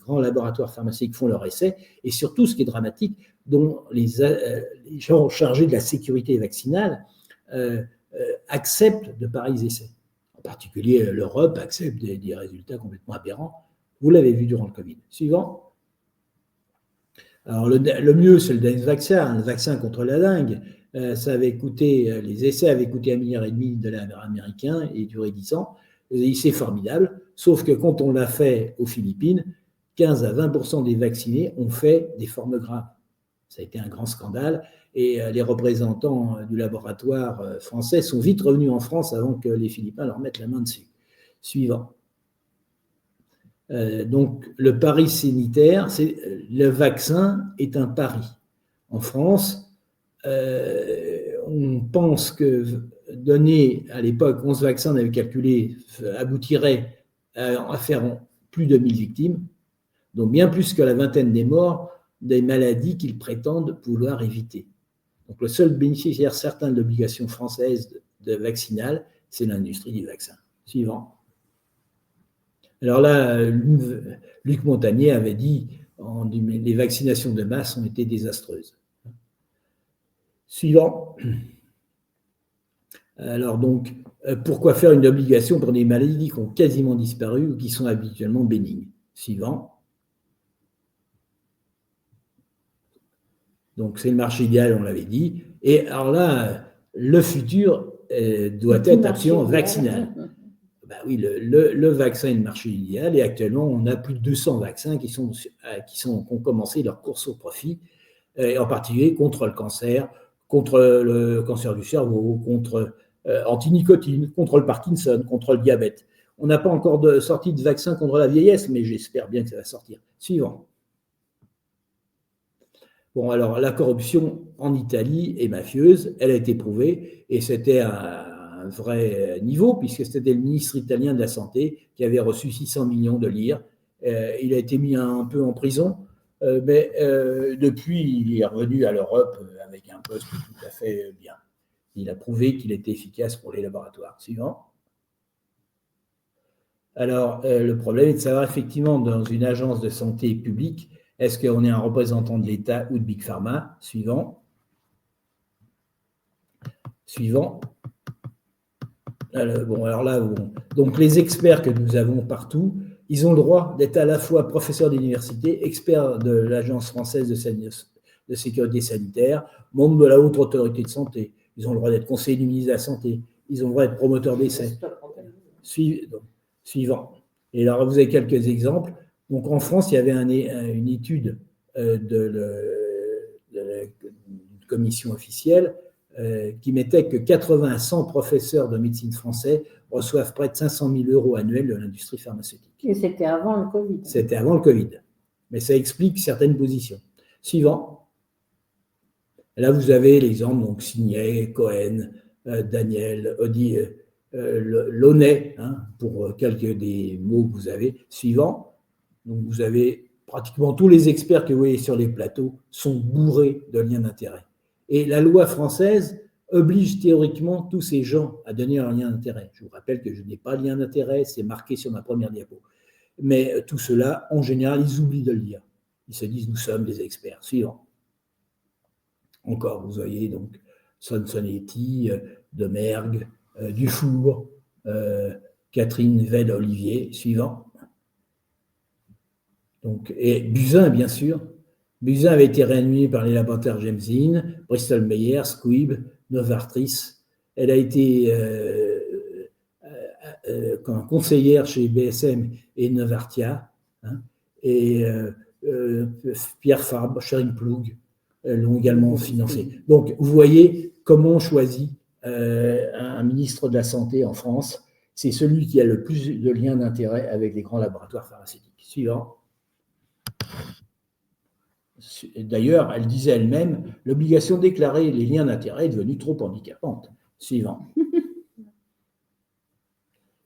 grands laboratoires pharmaceutiques font leurs essais, et surtout, ce qui est dramatique, dont les gens chargés de la sécurité vaccinale acceptent de pareils essais. En particulier, l'Europe accepte des résultats complètement aberrants. Vous l'avez vu durant le Covid. Suivant. Alors, le mieux, c'est le Dengvaxin, le vaccin contre la dengue. Les essais avaient coûté $1,5 milliard américain et duré 10 ans. C'est formidable, sauf que quand on l'a fait aux Philippines, 15 à 20% des vaccinés ont fait des formes graves. Ça a été un grand scandale et les représentants du laboratoire français sont vite revenus en France avant que les Philippins leur mettent la main dessus. Suivant. Donc, le pari sanitaire, le vaccin est un pari. En France, on pense que donner à l'époque 11 vaccins, on avait calculé, aboutirait à faire plus de 1000 victimes. donc bien plus que la vingtaine des morts des maladies qu'ils prétendent vouloir éviter. Donc le seul bénéficiaire certain de l'obligation française de vaccinale, c'est l'industrie du vaccin. Suivant. Alors là, Luc Montagnier avait dit les vaccinations de masse ont été désastreuses. Suivant. Alors donc, pourquoi faire une obligation pour des maladies qui ont quasiment disparu ou qui sont habituellement bénignes? Suivant. Donc c'est le marché idéal, on l'avait dit. Et alors là, le futur doit être absolument vaccinal. Ben oui, le vaccin est le marché idéal et actuellement, on a plus de 200 vaccins qui ont commencé leur course au profit, et en particulier contre le cancer du cerveau, contre anti-nicotine, contre le Parkinson, contre le diabète. On n'a pas encore sorti de vaccin contre la vieillesse, mais j'espère bien que ça va sortir. Suivant. Bon, alors, la corruption en Italie est mafieuse, elle a été prouvée, et c'était un vrai niveau, puisque c'était le ministre italien de la Santé qui avait reçu 600 millions de lire. Il a été mis un peu en prison, mais depuis, il est revenu à l'Europe avec un poste tout à fait bien. Il a prouvé qu'il était efficace pour les laboratoires. Suivant. Alors, le problème est de savoir effectivement, dans une agence de santé publique, est-ce qu'on est un représentant de l'État ou de Big Pharma? Suivant. Suivant. Alors là, donc les experts que nous avons partout, ils ont le droit d'être à la fois professeurs d'université, experts de l'Agence française de sécurité sanitaire, membres de la haute autorité de santé. Ils ont le droit d'être conseillers du ministre de la Santé. Ils ont le droit d'être promoteurs d'essais. Suivant. Et là, vous avez quelques exemples. Donc, en France, il y avait une étude d'une commission officielle qui mettait que 80 à 100 professeurs de médecine français reçoivent près de 500 000 € annuels de l'industrie pharmaceutique. Et c'était avant le Covid. C'était avant le Covid. Mais ça explique certaines positions. Suivant. Là, vous avez l'exemple, donc Signet, Cohen, Daniel, Launay, pour quelques des mots que vous avez. Suivant. Donc, vous avez pratiquement tous les experts que vous voyez sur les plateaux sont bourrés de liens d'intérêt. Et la loi française oblige théoriquement tous ces gens à donner un lien d'intérêt. Je vous rappelle que je n'ai pas de lien d'intérêt, c'est marqué sur ma première diapo. Mais tout cela, en général, ils oublient de le dire. Ils se disent, nous sommes des experts. Suivant. Encore, vous voyez, donc, Sonsonetti, Demergue, Dufour, Catherine Velle-Olivier. Suivant. Donc, et Buzyn, bien sûr. Buzyn avait été réanimé par les laboratoires Gemzin, Bristol Myers, Squibb, Novartis. Elle a été conseillère chez BSM et Novartia. Et Pierre Fabre, Schering-Ploug l'ont également financé. Donc, vous voyez comment on choisit un ministre de la Santé en France. C'est celui qui a le plus de liens d'intérêt avec les grands laboratoires pharmaceutiques. Suivant. D'ailleurs, elle disait elle-même, l'obligation de déclarer les liens d'intérêt est devenue trop handicapante. Suivant.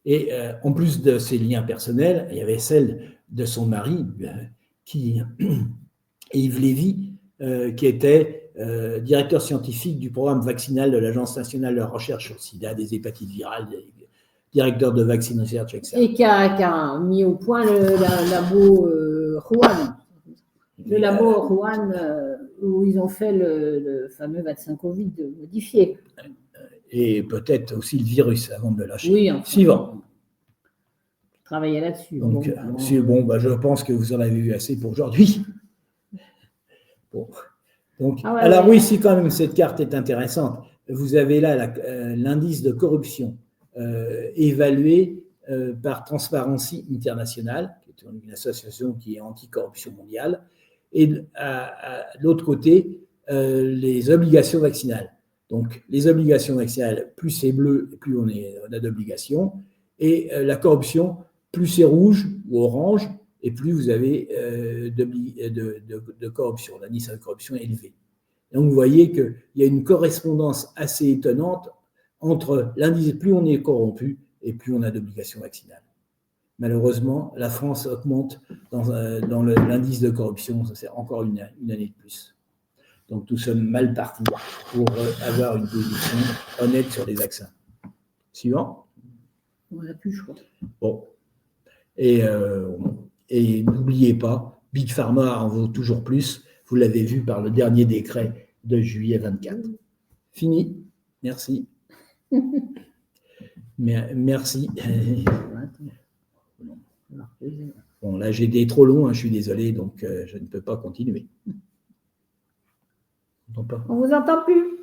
Et en plus de ses liens personnels, il y avait celle de son mari, Yves Lévy, qui était directeur scientifique du programme vaccinal de l'Agence nationale de recherche sur le sida, des hépatites virales, directeur de Vaccine Research, etc. Et qui a mis au point le labo Rouen. Le labo Rouen, où ils ont fait le fameux vaccin Covid modifié. Et peut-être aussi le virus avant de le lâcher. Oui, enfin, suivant. Travailler là-dessus. Donc, je pense que vous en avez eu assez pour aujourd'hui. Bon. Donc, oui, si quand même cette carte est intéressante. Vous avez là l'indice de corruption évalué par Transparency International, qui est une association qui est anti-corruption mondiale, et à l'autre côté, les obligations vaccinales. Donc, les obligations vaccinales, plus c'est bleu, plus on a d'obligations, et la corruption, plus c'est rouge ou orange, et plus vous avez de corruption, l'indice de corruption est élevé. Donc, vous voyez qu'il y a une correspondance assez étonnante entre l'indice, plus on est corrompu, et plus on a d'obligations vaccinales. Malheureusement, la France augmente dans l'indice de corruption. Ça, c'est encore une année de plus. Donc, nous sommes mal partis pour avoir une position honnête sur les vaccins. Suivant. On n'a plus le choix. Bon. Et n'oubliez pas, Big Pharma en vaut toujours plus. Vous l'avez vu par le dernier décret de juillet 24. Fini. Merci. Merci. Bon, là, j'ai été trop long, hein, je suis désolé, donc je ne peux pas continuer. On ne vous entend plus.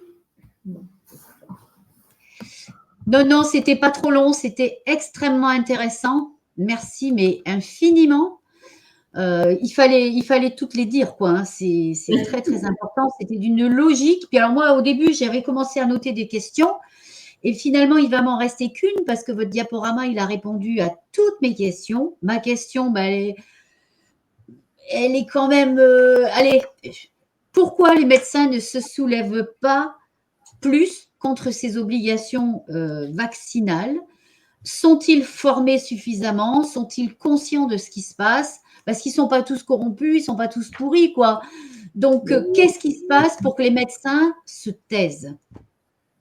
Non, c'était pas trop long, c'était extrêmement intéressant. Merci, mais infiniment. Il fallait toutes les dire, quoi. Hein. C'est très, très important. C'était d'une logique. Puis alors moi, au début, j'avais commencé à noter des questions. Et finalement, il va m'en rester qu'une parce que votre diaporama, il a répondu à toutes mes questions. Ma question, elle est quand même… allez, pourquoi les médecins ne se soulèvent pas plus contre ces obligations vaccinales? Sont-ils formés suffisamment? Sont-ils conscients de ce qui se passe? Parce qu'ils ne sont pas tous corrompus, ils ne sont pas tous pourris, quoi. Donc, qu'est-ce qui se passe pour que les médecins se taisent?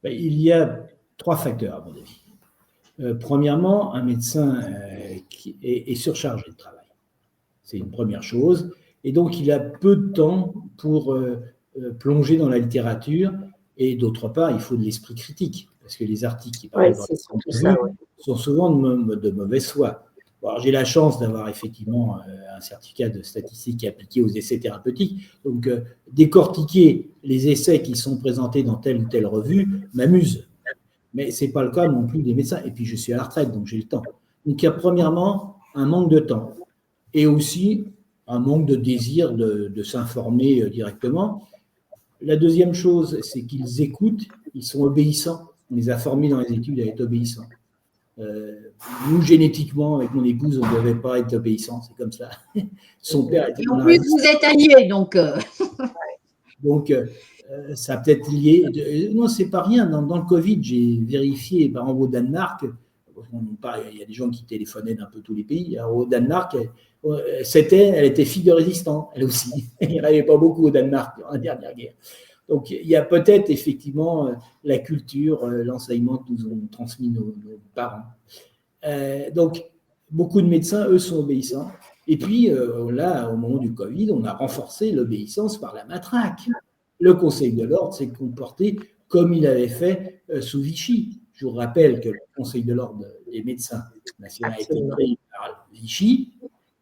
Il y a 3 facteurs, à mon avis. Premièrement, un médecin qui est surchargé de travail. C'est une première chose. Et donc, il a peu de temps pour plonger dans la littérature. Et d'autre part, il faut de l'esprit critique. Parce que les articles qui parlent sont souvent de mauvaise foi. Bon, alors, j'ai la chance d'avoir effectivement un certificat de statistique appliqué aux essais thérapeutiques. Donc, décortiquer les essais qui sont présentés dans telle ou telle revue m'amuse. Mais ce n'est pas le cas non plus des médecins. Et puis, je suis à la retraite, donc j'ai le temps. Donc, il y a premièrement un manque de temps et aussi un manque de désir de s'informer directement. La deuxième chose, c'est qu'ils écoutent, ils sont obéissants. On les a formés dans les études à être obéissants. Nous, génétiquement, avec mon épouse, on ne devait pas être obéissants, c'est comme ça. Son père était en plus, vous êtes alliés, donc… Donc, ça a peut-être lié… Non, c'est pas rien. Dans le Covid, j'ai vérifié, par exemple, au Danemark, il y a des gens qui téléphonaient d'un peu tous les pays. Alors, au Danemark, elle était fille de résistants, elle aussi. Il n'y en avait pas beaucoup au Danemark dans la dernière guerre. Donc, il y a peut-être effectivement la culture, l'enseignement que nous ont transmis nos parents. Donc, beaucoup de médecins, eux, sont obéissants. Et puis, là, au moment du Covid, on a renforcé l'obéissance par la matraque. Le Conseil de l'Ordre s'est comporté comme il avait fait sous Vichy. Je vous rappelle que le Conseil de l'Ordre des médecins nationaux a été créé par Vichy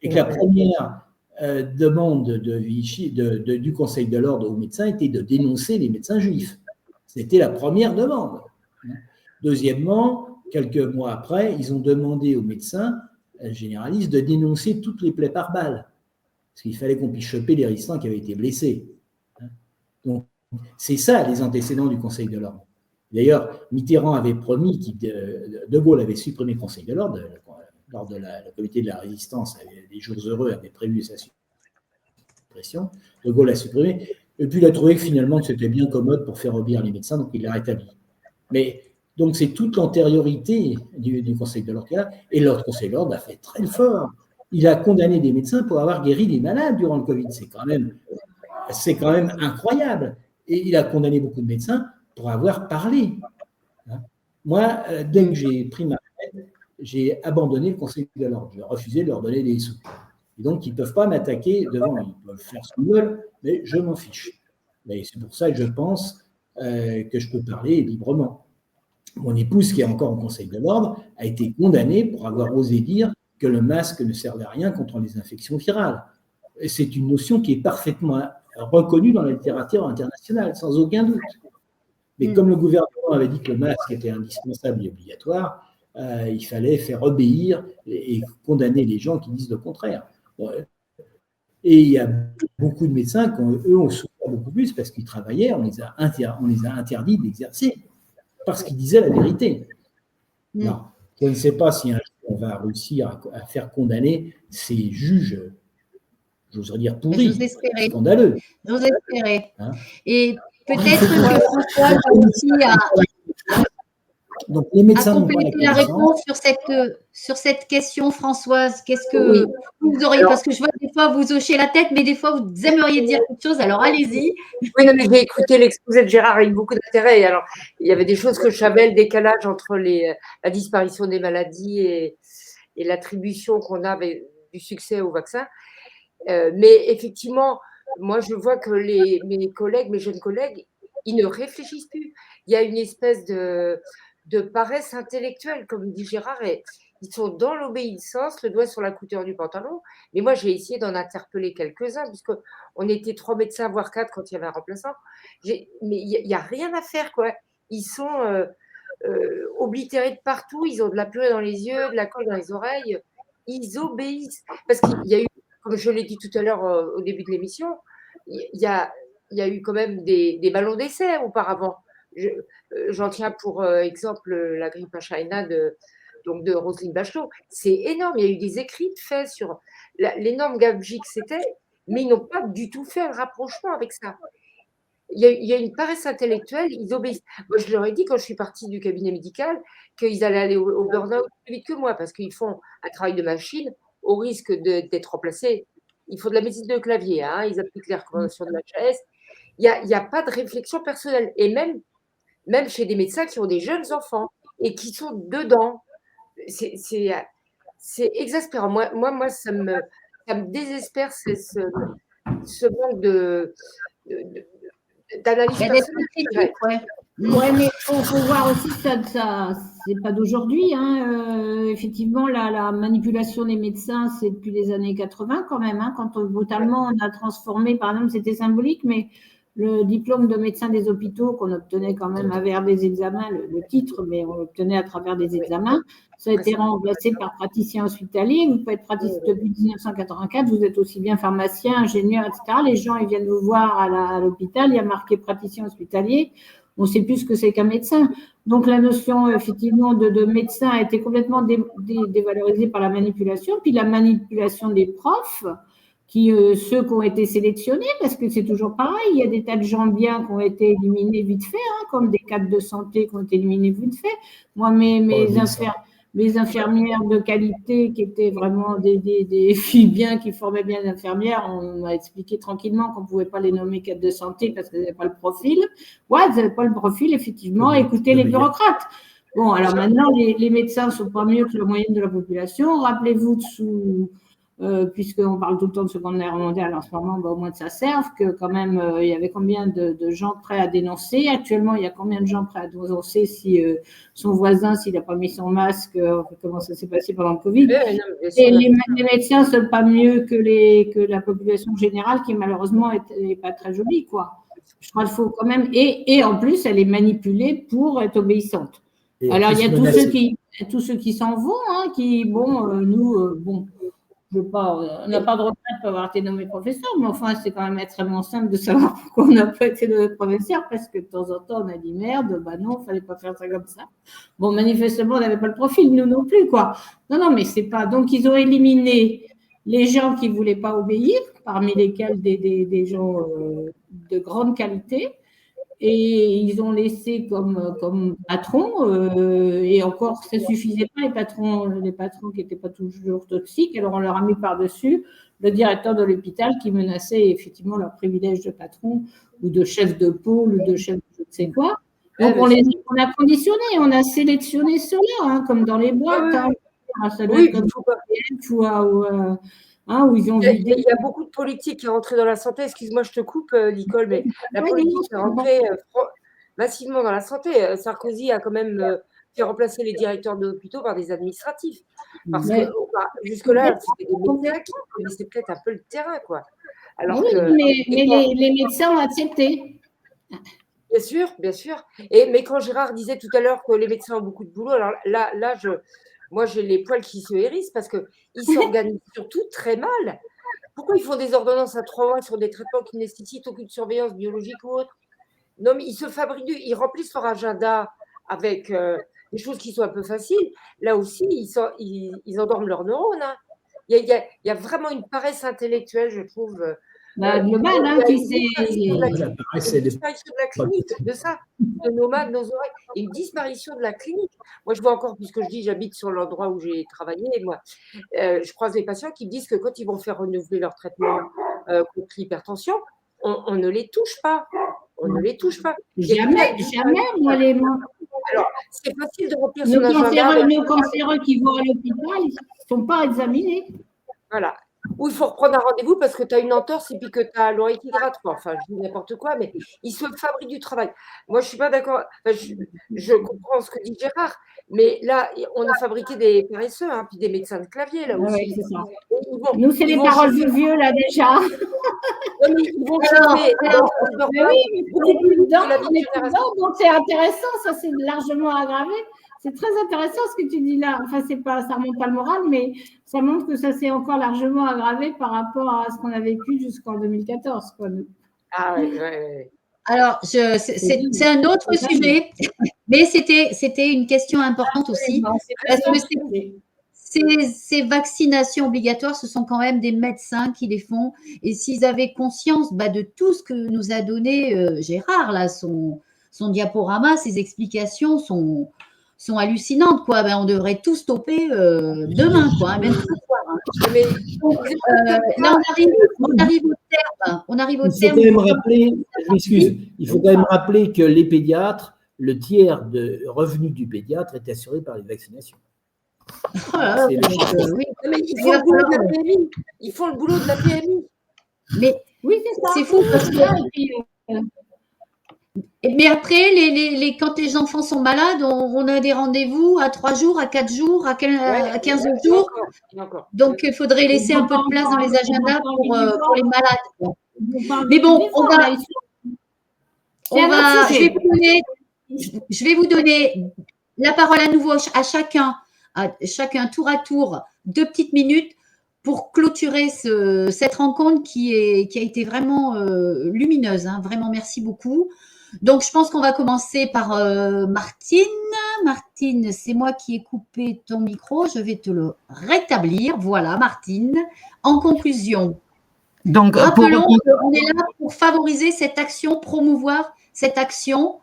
et que la première demande de Vichy, du Conseil de l'Ordre aux médecins était de dénoncer les médecins juifs. C'était la première demande. Deuxièmement, quelques mois après, ils ont demandé aux médecins généralistes de dénoncer toutes les plaies par balle. Parce qu'il fallait qu'on puisse choper les résistants qui avaient été blessés. Donc, c'est ça les antécédents du Conseil de l'Ordre. D'ailleurs, Mitterrand avait promis, De Gaulle avait supprimé le Conseil de l'Ordre, lors de le comité de la résistance, les jours heureux avaient prévu sa suppression. De Gaulle l'a supprimé, et puis il a trouvé que finalement c'était bien commode pour faire obéir les médecins, donc il l'a rétabli. Mais donc c'est toute l'antériorité du Conseil de l'Ordre, et le Conseil de l'Ordre a fait très fort. Il a condamné des médecins pour avoir guéri des malades durant le Covid. C'est quand même incroyable. Et il a condamné beaucoup de médecins pour avoir parlé. Moi, dès que j'ai pris ma retraite, j'ai abandonné le Conseil de l'Ordre. J'ai refusé de leur donner des sous. Et donc, ils ne peuvent pas m'attaquer devant. Ils peuvent faire ce qu'ils veulent, mais je m'en fiche. Et c'est pour ça que je pense que je peux parler librement. Mon épouse, qui est encore au Conseil de l'Ordre, a été condamnée pour avoir osé dire que le masque ne servait à rien contre les infections virales. Et c'est une notion qui est parfaitement reconnue dans la littérature internationale, sans aucun doute. Mais comme le gouvernement avait dit que le masque était indispensable et obligatoire, il fallait faire obéir et condamner les gens qui disent le contraire. Et il y a beaucoup de médecins qui, eux, ont souffert beaucoup plus parce qu'ils travaillaient, on les a interdits d'exercer parce qu'ils disaient la vérité. Non, je ne sais pas si un jour on va réussir à faire condamner ces juges, j'oserais dire pourris, scandaleux. J'ose espérer. Et peut-être que François va aussi Donc, les À médecins n'ont pas la compléter la connaissance. réponse sur cette question, Françoise, qu'est-ce Oui. que vous auriez, parce que je vois des fois vous hochez la tête, mais des fois vous aimeriez dire quelque chose, alors allez-y. Oui, non, mais j'ai écouté l'exposé de Gérard avec beaucoup d'intérêt. Et alors, il y avait des choses que je savais, le décalage entre la disparition des maladies et l'attribution qu'on a du succès au vaccin. Mais effectivement, moi, je vois que mes jeunes collègues, ils ne réfléchissent plus. Il y a une espèce de paresse intellectuelle, comme dit Gérard, et ils sont dans l'obéissance, le doigt sur la couture du pantalon. Mais moi, j'ai essayé d'en interpeller quelques-uns, puisqu'on était 3 médecins, voire 4 quand il y avait un remplaçant. Mais il n'y a rien à faire, quoi. Ils sont oblitérés de partout, ils ont de la purée dans les yeux, de la colle dans les oreilles. Ils obéissent. Parce qu'il y a eu, comme je l'ai dit tout à l'heure au début de l'émission, il y a eu quand même des ballons d'essai auparavant. J'en tiens pour exemple la grippe H1N1 de Roselyne Bachelot. C'est énorme. Il y a eu des écrits faits sur l'énorme gabegie que c'était, mais ils n'ont pas du tout fait un rapprochement avec ça. Il y a une paresse intellectuelle, ils obéissent. Moi, je leur ai dit quand je suis partie du cabinet médical qu'ils allaient aller au burn-out plus vite que moi parce qu'ils font un travail de machine au risque d'être remplacés. Il faut de la médecine de clavier, hein, ils appliquent les recommandations de l'HAS. Il n'y a pas de réflexion personnelle. Et même chez des médecins qui ont des jeunes enfants et qui sont dedans, c'est exaspérant. Moi ça me désespère, ce manque d'analyse Il y a des personnelle. critiques, ouais. Oui, mais il faut voir aussi que ça c'est pas d'aujourd'hui. Hein. Effectivement, la manipulation des médecins, c'est depuis les années 80 quand même. Hein, quand brutalement on a transformé, par exemple, c'était symbolique, mais le diplôme de médecin des hôpitaux qu'on obtenait quand même à travers des examens, le titre, mais on l'obtenait à travers des examens, ça a été remplacé par praticien hospitalier. Vous pouvez être praticien depuis 1984, vous êtes aussi bien pharmacien, ingénieur, etc. Les gens, ils viennent vous voir à l'hôpital, il y a marqué praticien hospitalier. On ne sait plus ce que c'est qu'un médecin. Donc, la notion, effectivement, de médecin a été complètement dévalorisée par la manipulation. Puis, la manipulation des profs, ceux qui ont été sélectionnés, parce que c'est toujours pareil, il y a des tas de gens bien qui ont été éliminés vite fait, hein, comme des cadres de santé qui ont été éliminés vite fait. Moi, mes infirmières de qualité qui étaient vraiment des filles bien, qui formaient bien les infirmières, on m'a expliqué tranquillement qu'on ne pouvait pas les nommer cadres de santé parce qu'elles n'avaient pas le profil. Ouais, elles n'avaient pas le profil, effectivement, écoutez les bureaucrates. Bon, alors maintenant, les médecins ne sont pas mieux que la moyenne de la population. Rappelez-vous, puisqu'on parle tout le temps de Seconde Guerre mondiale en ce moment, au moins que ça serve, que quand même, il y avait combien de gens prêts à dénoncer. Actuellement, il y a combien de gens prêts à dénoncer si son voisin, s'il n'a pas mis son masque, comment ça s'est passé pendant le Covid. Et les médecins ne sont pas mieux que la population générale, qui malheureusement n'est pas très jolie, quoi. Je crois qu'il faut quand même… Et en plus, elle est manipulée pour être obéissante. Alors, il y a tous ceux qui s'en vont, hein, qui, bon, on n'a pas de retraite pour avoir été nommé professeur, mais enfin, c'est quand même extrêmement simple de savoir pourquoi on n'a pas été nommé professeur, parce que de temps en temps, on a dit merde, bah non, il ne fallait pas faire ça comme ça. Bon, manifestement, on n'avait pas le profil, nous non plus, quoi. Non, mais c'est pas… Donc, ils ont éliminé les gens qui ne voulaient pas obéir, parmi lesquels des gens de grande qualité, et ils ont laissé comme patrons, et encore, ça ne suffisait pas, les patrons qui n'étaient pas toujours toxiques, alors on leur a mis par-dessus le directeur de l'hôpital qui menaçait effectivement leur privilège de patron ou de chef de pôle ou de chef de je ne sais quoi. Donc on a conditionné, on a sélectionné ceux-là, hein, comme dans les boîtes. Hein. Ça doit être comme où ils ont vidé. Il y a beaucoup de politique qui est rentrée dans la santé. Excuse-moi, je te coupe, Nicole, mais la politique est rentrée massivement dans la santé. Sarkozy a quand même fait remplacer les directeurs de l'hôpital par des administratifs. Parce que jusque-là, c'était des médecins qui connaissaient peut-être un peu le terrain, quoi. Alors mais les médecins ont accepté. Bien sûr, bien sûr. Mais quand Gérard disait tout à l'heure que les médecins ont beaucoup de boulot, alors là, moi, j'ai les poils qui se hérissent parce qu'ils s'organisent surtout très mal. Pourquoi ils font des ordonnances à 3 mois sur des traitements qui ne nécessitent aucune surveillance biologique ou autre? Non, mais ils se fabriquent, ils remplissent leur agenda avec des choses qui sont un peu faciles. Là aussi, ils endorment leurs neurones. Hein. Il y a vraiment une paresse intellectuelle, je trouve, global, hein, qui s'est. Une disparition de la clinique, de ça, de nos mains, de nos oreilles, et une disparition de la clinique. Moi, je vois encore, puisque je dis, j'habite sur l'endroit où j'ai travaillé, et moi, je croise des patients qui me disent que quand ils vont faire renouveler leur traitement contre l'hypertension, on ne les touche pas. On ne les touche pas. Jamais, moi, les mains. Alors, c'est facile de remplir son agenda. Nos cancéreux qui vont à l'hôpital, ils ne sont pas examinés. Voilà. Ou il faut reprendre un rendez-vous parce que tu as une entorse et puis que tu as l'orihydrate. Enfin, je dis n'importe quoi, mais ils se fabriquent du travail. Moi, je ne suis pas d'accord. Enfin, je comprends ce que dit Gérard, mais là, on a fabriqué des paresseux, hein, puis des médecins de clavier, là aussi. Oui, c'est ça. Nous, c'est les paroles de vieux, là, déjà. Ils vont chauffer. Donc, c'est intéressant, ça, c'est largement aggravé. C'est très intéressant ce que tu dis là. Enfin, ça remonte pas le moral, mais ça montre que ça s'est encore largement aggravé par rapport à ce qu'on a vécu jusqu'en 2014. Quoi. Ah ouais. Alors, c'est un autre sujet, mais c'était une question importante aussi. Parce que ces vaccinations obligatoires, ce sont quand même des médecins qui les font. Et s'ils avaient conscience de tout ce que nous a donné Gérard, là, son diaporama, ses explications sont hallucinantes, quoi. On devrait tout stopper demain, quoi, même ce soir. Là, on arrive au terme. Il faut quand même rappeler que les pédiatres, le tiers de revenus du pédiatre est assuré par les vaccinations. Mais ils font le boulot de la PMI. Ils font le boulot de la PMI. Mais oui, c'est fou parce que. Mais après, quand les enfants sont malades, on a des rendez-vous à 3 jours, à 4 jours, à 15 jours. Donc, il faudrait laisser un peu de place dans les agendas pour les malades. Mais bon, je vais vous donner la parole à nouveau à chacun tour à tour, 2 petites minutes pour clôturer cette rencontre qui a été vraiment lumineuse. Hein. Vraiment, merci beaucoup. Donc, je pense qu'on va commencer par Martine. Martine, c'est moi qui ai coupé ton micro. Je vais te le rétablir. Voilà, Martine. En conclusion, donc, rappelons qu'on est là pour favoriser cette action, promouvoir cette action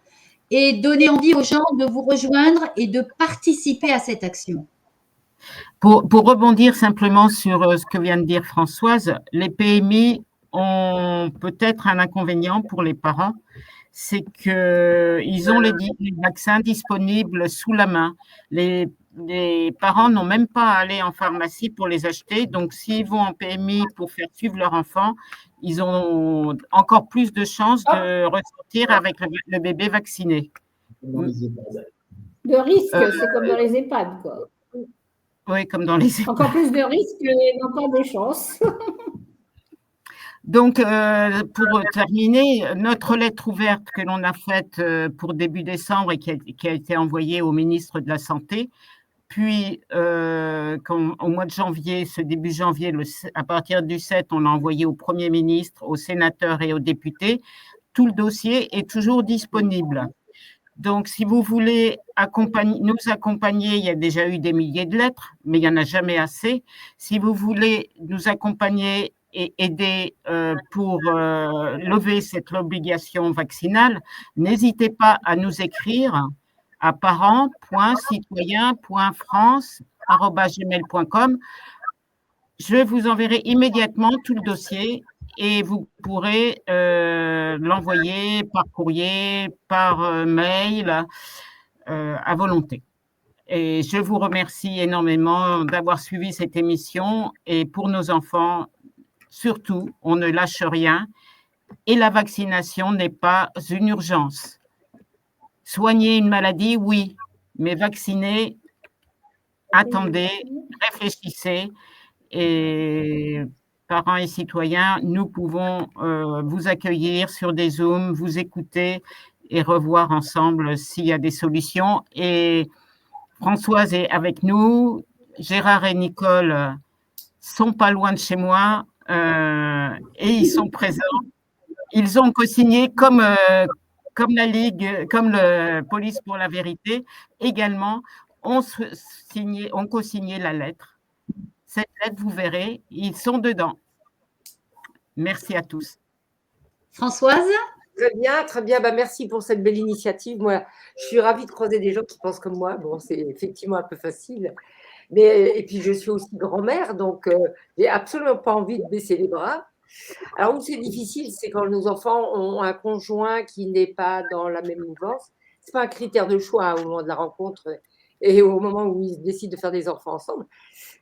et donner envie aux gens de vous rejoindre et de participer à cette action. Pour rebondir simplement sur ce que vient de dire Françoise, les PMI ont peut-être un inconvénient pour les parents, c'est qu'ils ont les vaccins disponibles sous la main. Les parents n'ont même pas à aller en pharmacie pour les acheter. Donc, s'ils vont en PMI pour faire suivre leur enfant, ils ont encore plus de chances de ressortir avec le bébé vacciné. Le risque, c'est comme dans les EHPAD, quoi. Oui, comme dans les EHPAD. Encore plus de risques et encore de chances. Donc, pour terminer, notre lettre ouverte que l'on a faite pour début décembre et qui a été envoyée au ministre de la Santé, puis au mois de janvier, ce début janvier, à partir du 7, on l'a envoyé au Premier ministre, aux sénateurs et aux députés. Tout le dossier est toujours disponible. Donc, si vous voulez nous accompagner, il y a déjà eu des milliers de lettres, mais il n'y en a jamais assez. Si vous voulez nous accompagner et aider pour lever cette obligation vaccinale, n'hésitez pas à nous écrire à parents.citoyens.france@gmail.com. Je vous enverrai immédiatement tout le dossier et vous pourrez l'envoyer par courrier, par mail, à volonté. Et je vous remercie énormément d'avoir suivi cette émission. Et pour nos enfants, surtout, on ne lâche rien et la vaccination n'est pas une urgence. Soigner une maladie, oui, mais vacciner, attendez, réfléchissez et parents et citoyens, nous pouvons vous accueillir sur des Zooms, vous écouter et revoir ensemble s'il y a des solutions. Et Françoise est avec nous, Gérard et Nicole sont pas loin de chez moi et ils sont présents. Ils ont co-signé comme la Ligue, comme le Police pour la vérité, également ont co-signé la lettre. Cette lettre, vous verrez, ils sont dedans. Merci à tous. Françoise? Très bien, très bien. Bah, merci pour cette belle initiative. Moi, je suis ravie de croiser des gens qui pensent comme moi. Bon, c'est effectivement un peu facile. Et puis, je suis aussi grand-mère, donc j'ai absolument pas envie de baisser les bras. Alors, où c'est difficile, c'est quand nos enfants ont un conjoint qui n'est pas dans la même mouvance. Ce n'est pas un critère de choix au moment de la rencontre et au moment où ils décident de faire des enfants ensemble.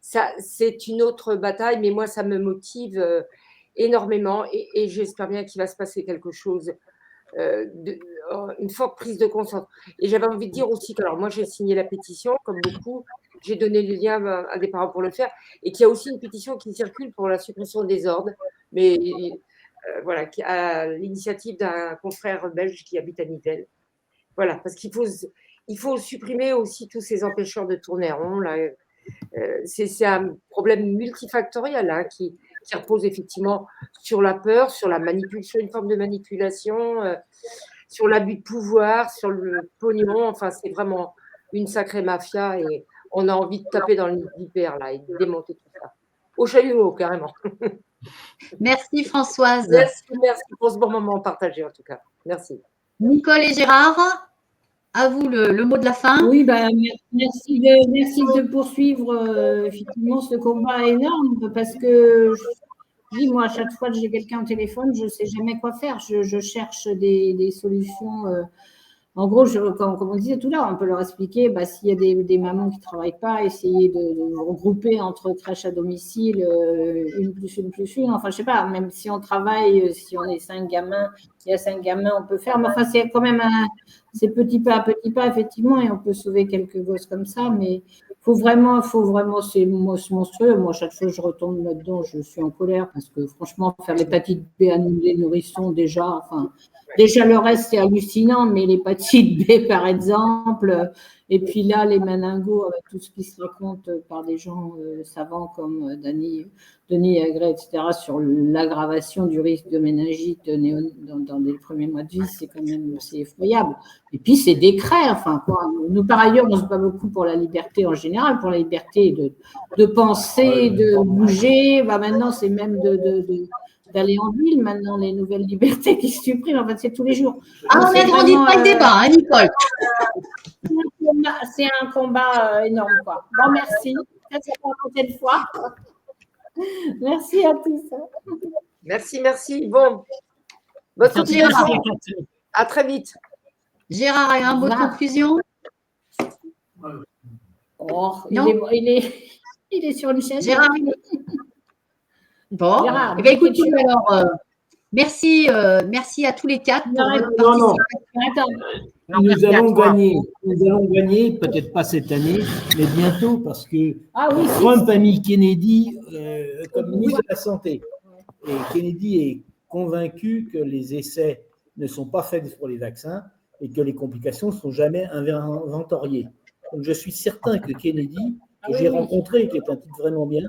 Ça, c'est une autre bataille, mais moi, ça me motive énormément et j'espère bien qu'il va se passer quelque chose, une forte prise de conscience. Et j'avais envie de dire aussi que, alors moi, j'ai signé la pétition, comme beaucoup, j'ai donné le lien à des parents pour le faire, et qu'il y a aussi une pétition qui circule pour la suppression des ordres, mais voilà, à l'initiative d'un confrère belge qui habite à Nivelles. Voilà, parce il faut supprimer aussi tous ces empêcheurs de tourner rond, là. C'est un problème multifactoriel hein, qui repose effectivement sur la peur, sur la manipulation, une forme de manipulation, sur l'abus de pouvoir, sur le pognon. Enfin, c'est vraiment une sacrée mafia et on a envie de taper dans le vipère là et de démonter tout ça. Au chalumeau, carrément. Merci Françoise. Merci pour ce bon moment partagé en tout cas. Merci. Nicole et Gérard, à vous le mot de la fin. Oui, merci de poursuivre effectivement ce combat énorme parce que je dis, moi, à chaque fois que j'ai quelqu'un au téléphone, je ne sais jamais quoi faire. Je cherche des solutions. En gros, comme on disait tout à l'heure, on peut leur expliquer s'il y a des mamans qui ne travaillent pas, essayer de regrouper entre crèches à domicile, une plus une. Enfin, je ne sais pas, même si on travaille, si on est 5 gamins, il y a 5 gamins, on peut faire. Mais enfin, c'est quand même c'est petit pas à petit pas, effectivement, et on peut sauver quelques gosses comme ça. Mais faut vraiment, c'est monstrueux. Moi, chaque fois que je retombe là-dedans, je suis en colère parce que franchement, faire l'hépatite B à les nourrissons déjà, déjà le reste c'est hallucinant, mais l'hépatite B par exemple, et puis là les meningos avec tout ce qui se raconte par des gens savants comme Denis Agré, etc. sur l'aggravation du risque de méningite dans les premiers mois de vie, c'est effroyable. Et puis c'est décret, Nous par ailleurs on se bat beaucoup pour la liberté en général, pour la liberté de penser, de bouger. Maintenant c'est même d'aller en ville, maintenant, les nouvelles libertés qui se suppriment, en fait, c'est tous les jours. On n'agrandit pas le débat, hein, Nicole. C'est un combat énorme, quoi. Bon, merci. Ça pour la prochaine fois. Merci à tous. Merci. Bon, bonne continuation. À très vite. Gérard, un mot de conclusion? Il est sur une chaise. Gérard, Bon, écoutez, alors, merci à tous les 4 pour votre participation. Nous allons gagner, peut-être pas cette année, mais bientôt, parce que Trump a mis Kennedy comme ministre de la Santé. Et Kennedy est convaincu que les essais ne sont pas faits pour les vaccins et que les complications ne sont jamais inventoriées. Donc, je suis certain que Kennedy, que j'ai rencontré, qui est un type vraiment bien,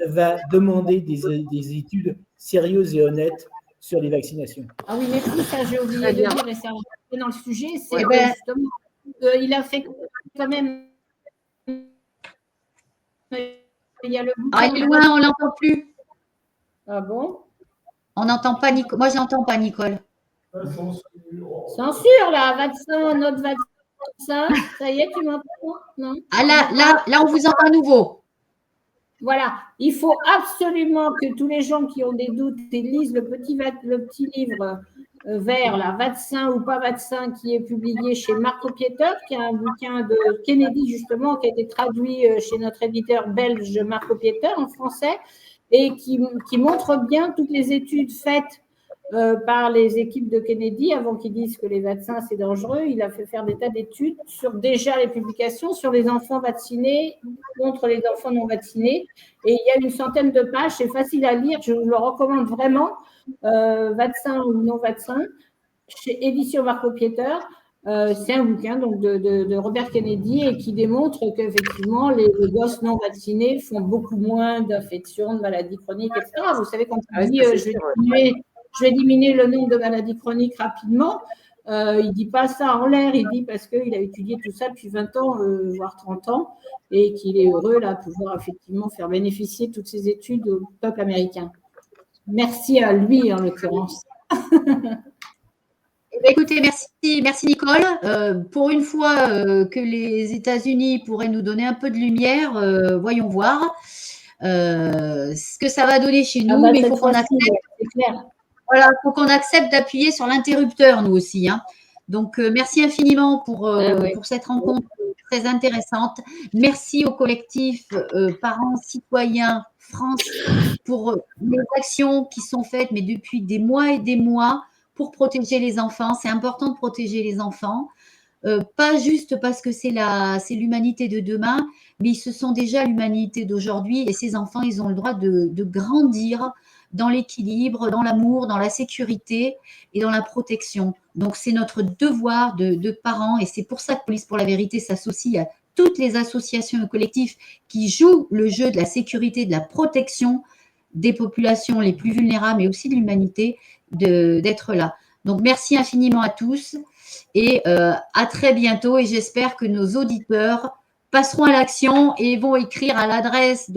va demander des études sérieuses et honnêtes sur les vaccinations. Ah oui, mais tout ça, j'ai oublié de dire, et ça va dans le sujet, c'est justement, il a fait quand même. Il y a le il est loin, on ne l'entend plus. Ah bon? On n'entend pas Nicole. Moi, je n'entends pas Nicole. Censure, là, notre vaccin. Ça y est, tu m'entends? Non? Ah là, on vous entend à nouveau. Voilà, il faut absolument que tous les gens qui ont des doutes lisent le petit livre vert, là, vaccin ou pas vaccin, qui est publié chez Marco Pieter, qui est un bouquin de Kennedy, justement, qui a été traduit chez notre éditeur belge Marco Pieter en français, et qui montre bien toutes les études faites par les équipes de Kennedy avant qu'ils disent que les vaccins c'est dangereux. Il a fait faire des tas d'études sur déjà les publications sur les enfants vaccinés contre les enfants non vaccinés. Et il y a une centaine de pages, c'est facile à lire, je vous le recommande vraiment, vaccin ou non vaccin, chez Édition Marco Pieter. C'est un bouquin donc, de Robert Kennedy et qui démontre qu'effectivement, les gosses non vaccinés font beaucoup moins d'infections, de maladies chroniques, etc. Vous savez, quand on dit je vais diminuer le nombre de maladies chroniques rapidement, il ne dit pas ça en l'air, il dit parce qu'il a étudié tout ça depuis 20 ans, voire 30 ans, et qu'il est heureux là, de pouvoir effectivement faire bénéficier toutes ces études au peuple américain. Merci à lui, en l'occurrence. Écoutez, merci Nicole. Pour une fois que les États-Unis pourraient nous donner un peu de lumière, voyons voir ce que ça va donner chez nous, mais il faut qu'on accepte. C'est clair. Voilà, faut qu'on accepte d'appuyer sur l'interrupteur, nous aussi. Hein. Donc, merci infiniment pour cette rencontre très intéressante. Merci au collectif Parents Citoyens France pour les actions qui sont faites, mais depuis des mois et des mois, pour protéger les enfants. C'est important de protéger les enfants. Pas juste parce que c'est l'humanité de demain, mais ce sont déjà l'humanité d'aujourd'hui. Et ces enfants, ils ont le droit de grandir dans l'équilibre, dans l'amour, dans la sécurité et dans la protection. Donc, c'est notre devoir de parents et c'est pour ça que Police pour la vérité s'associe à toutes les associations et collectifs qui jouent le jeu de la sécurité, de la protection des populations les plus vulnérables, mais aussi de l'humanité, d'être là. Donc, merci infiniment à tous et à très bientôt. Et j'espère que nos auditeurs passeront à l'action et vont écrire à l'adresse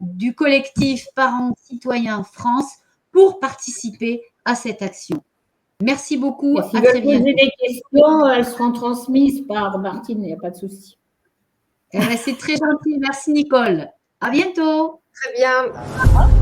du collectif Parents Citoyens France pour participer à cette action. Merci beaucoup. Si vous poser des questions, elles seront transmises par Martine, il n'y a pas de souci. C'est très gentil. Merci Nicole. À bientôt. Très bien.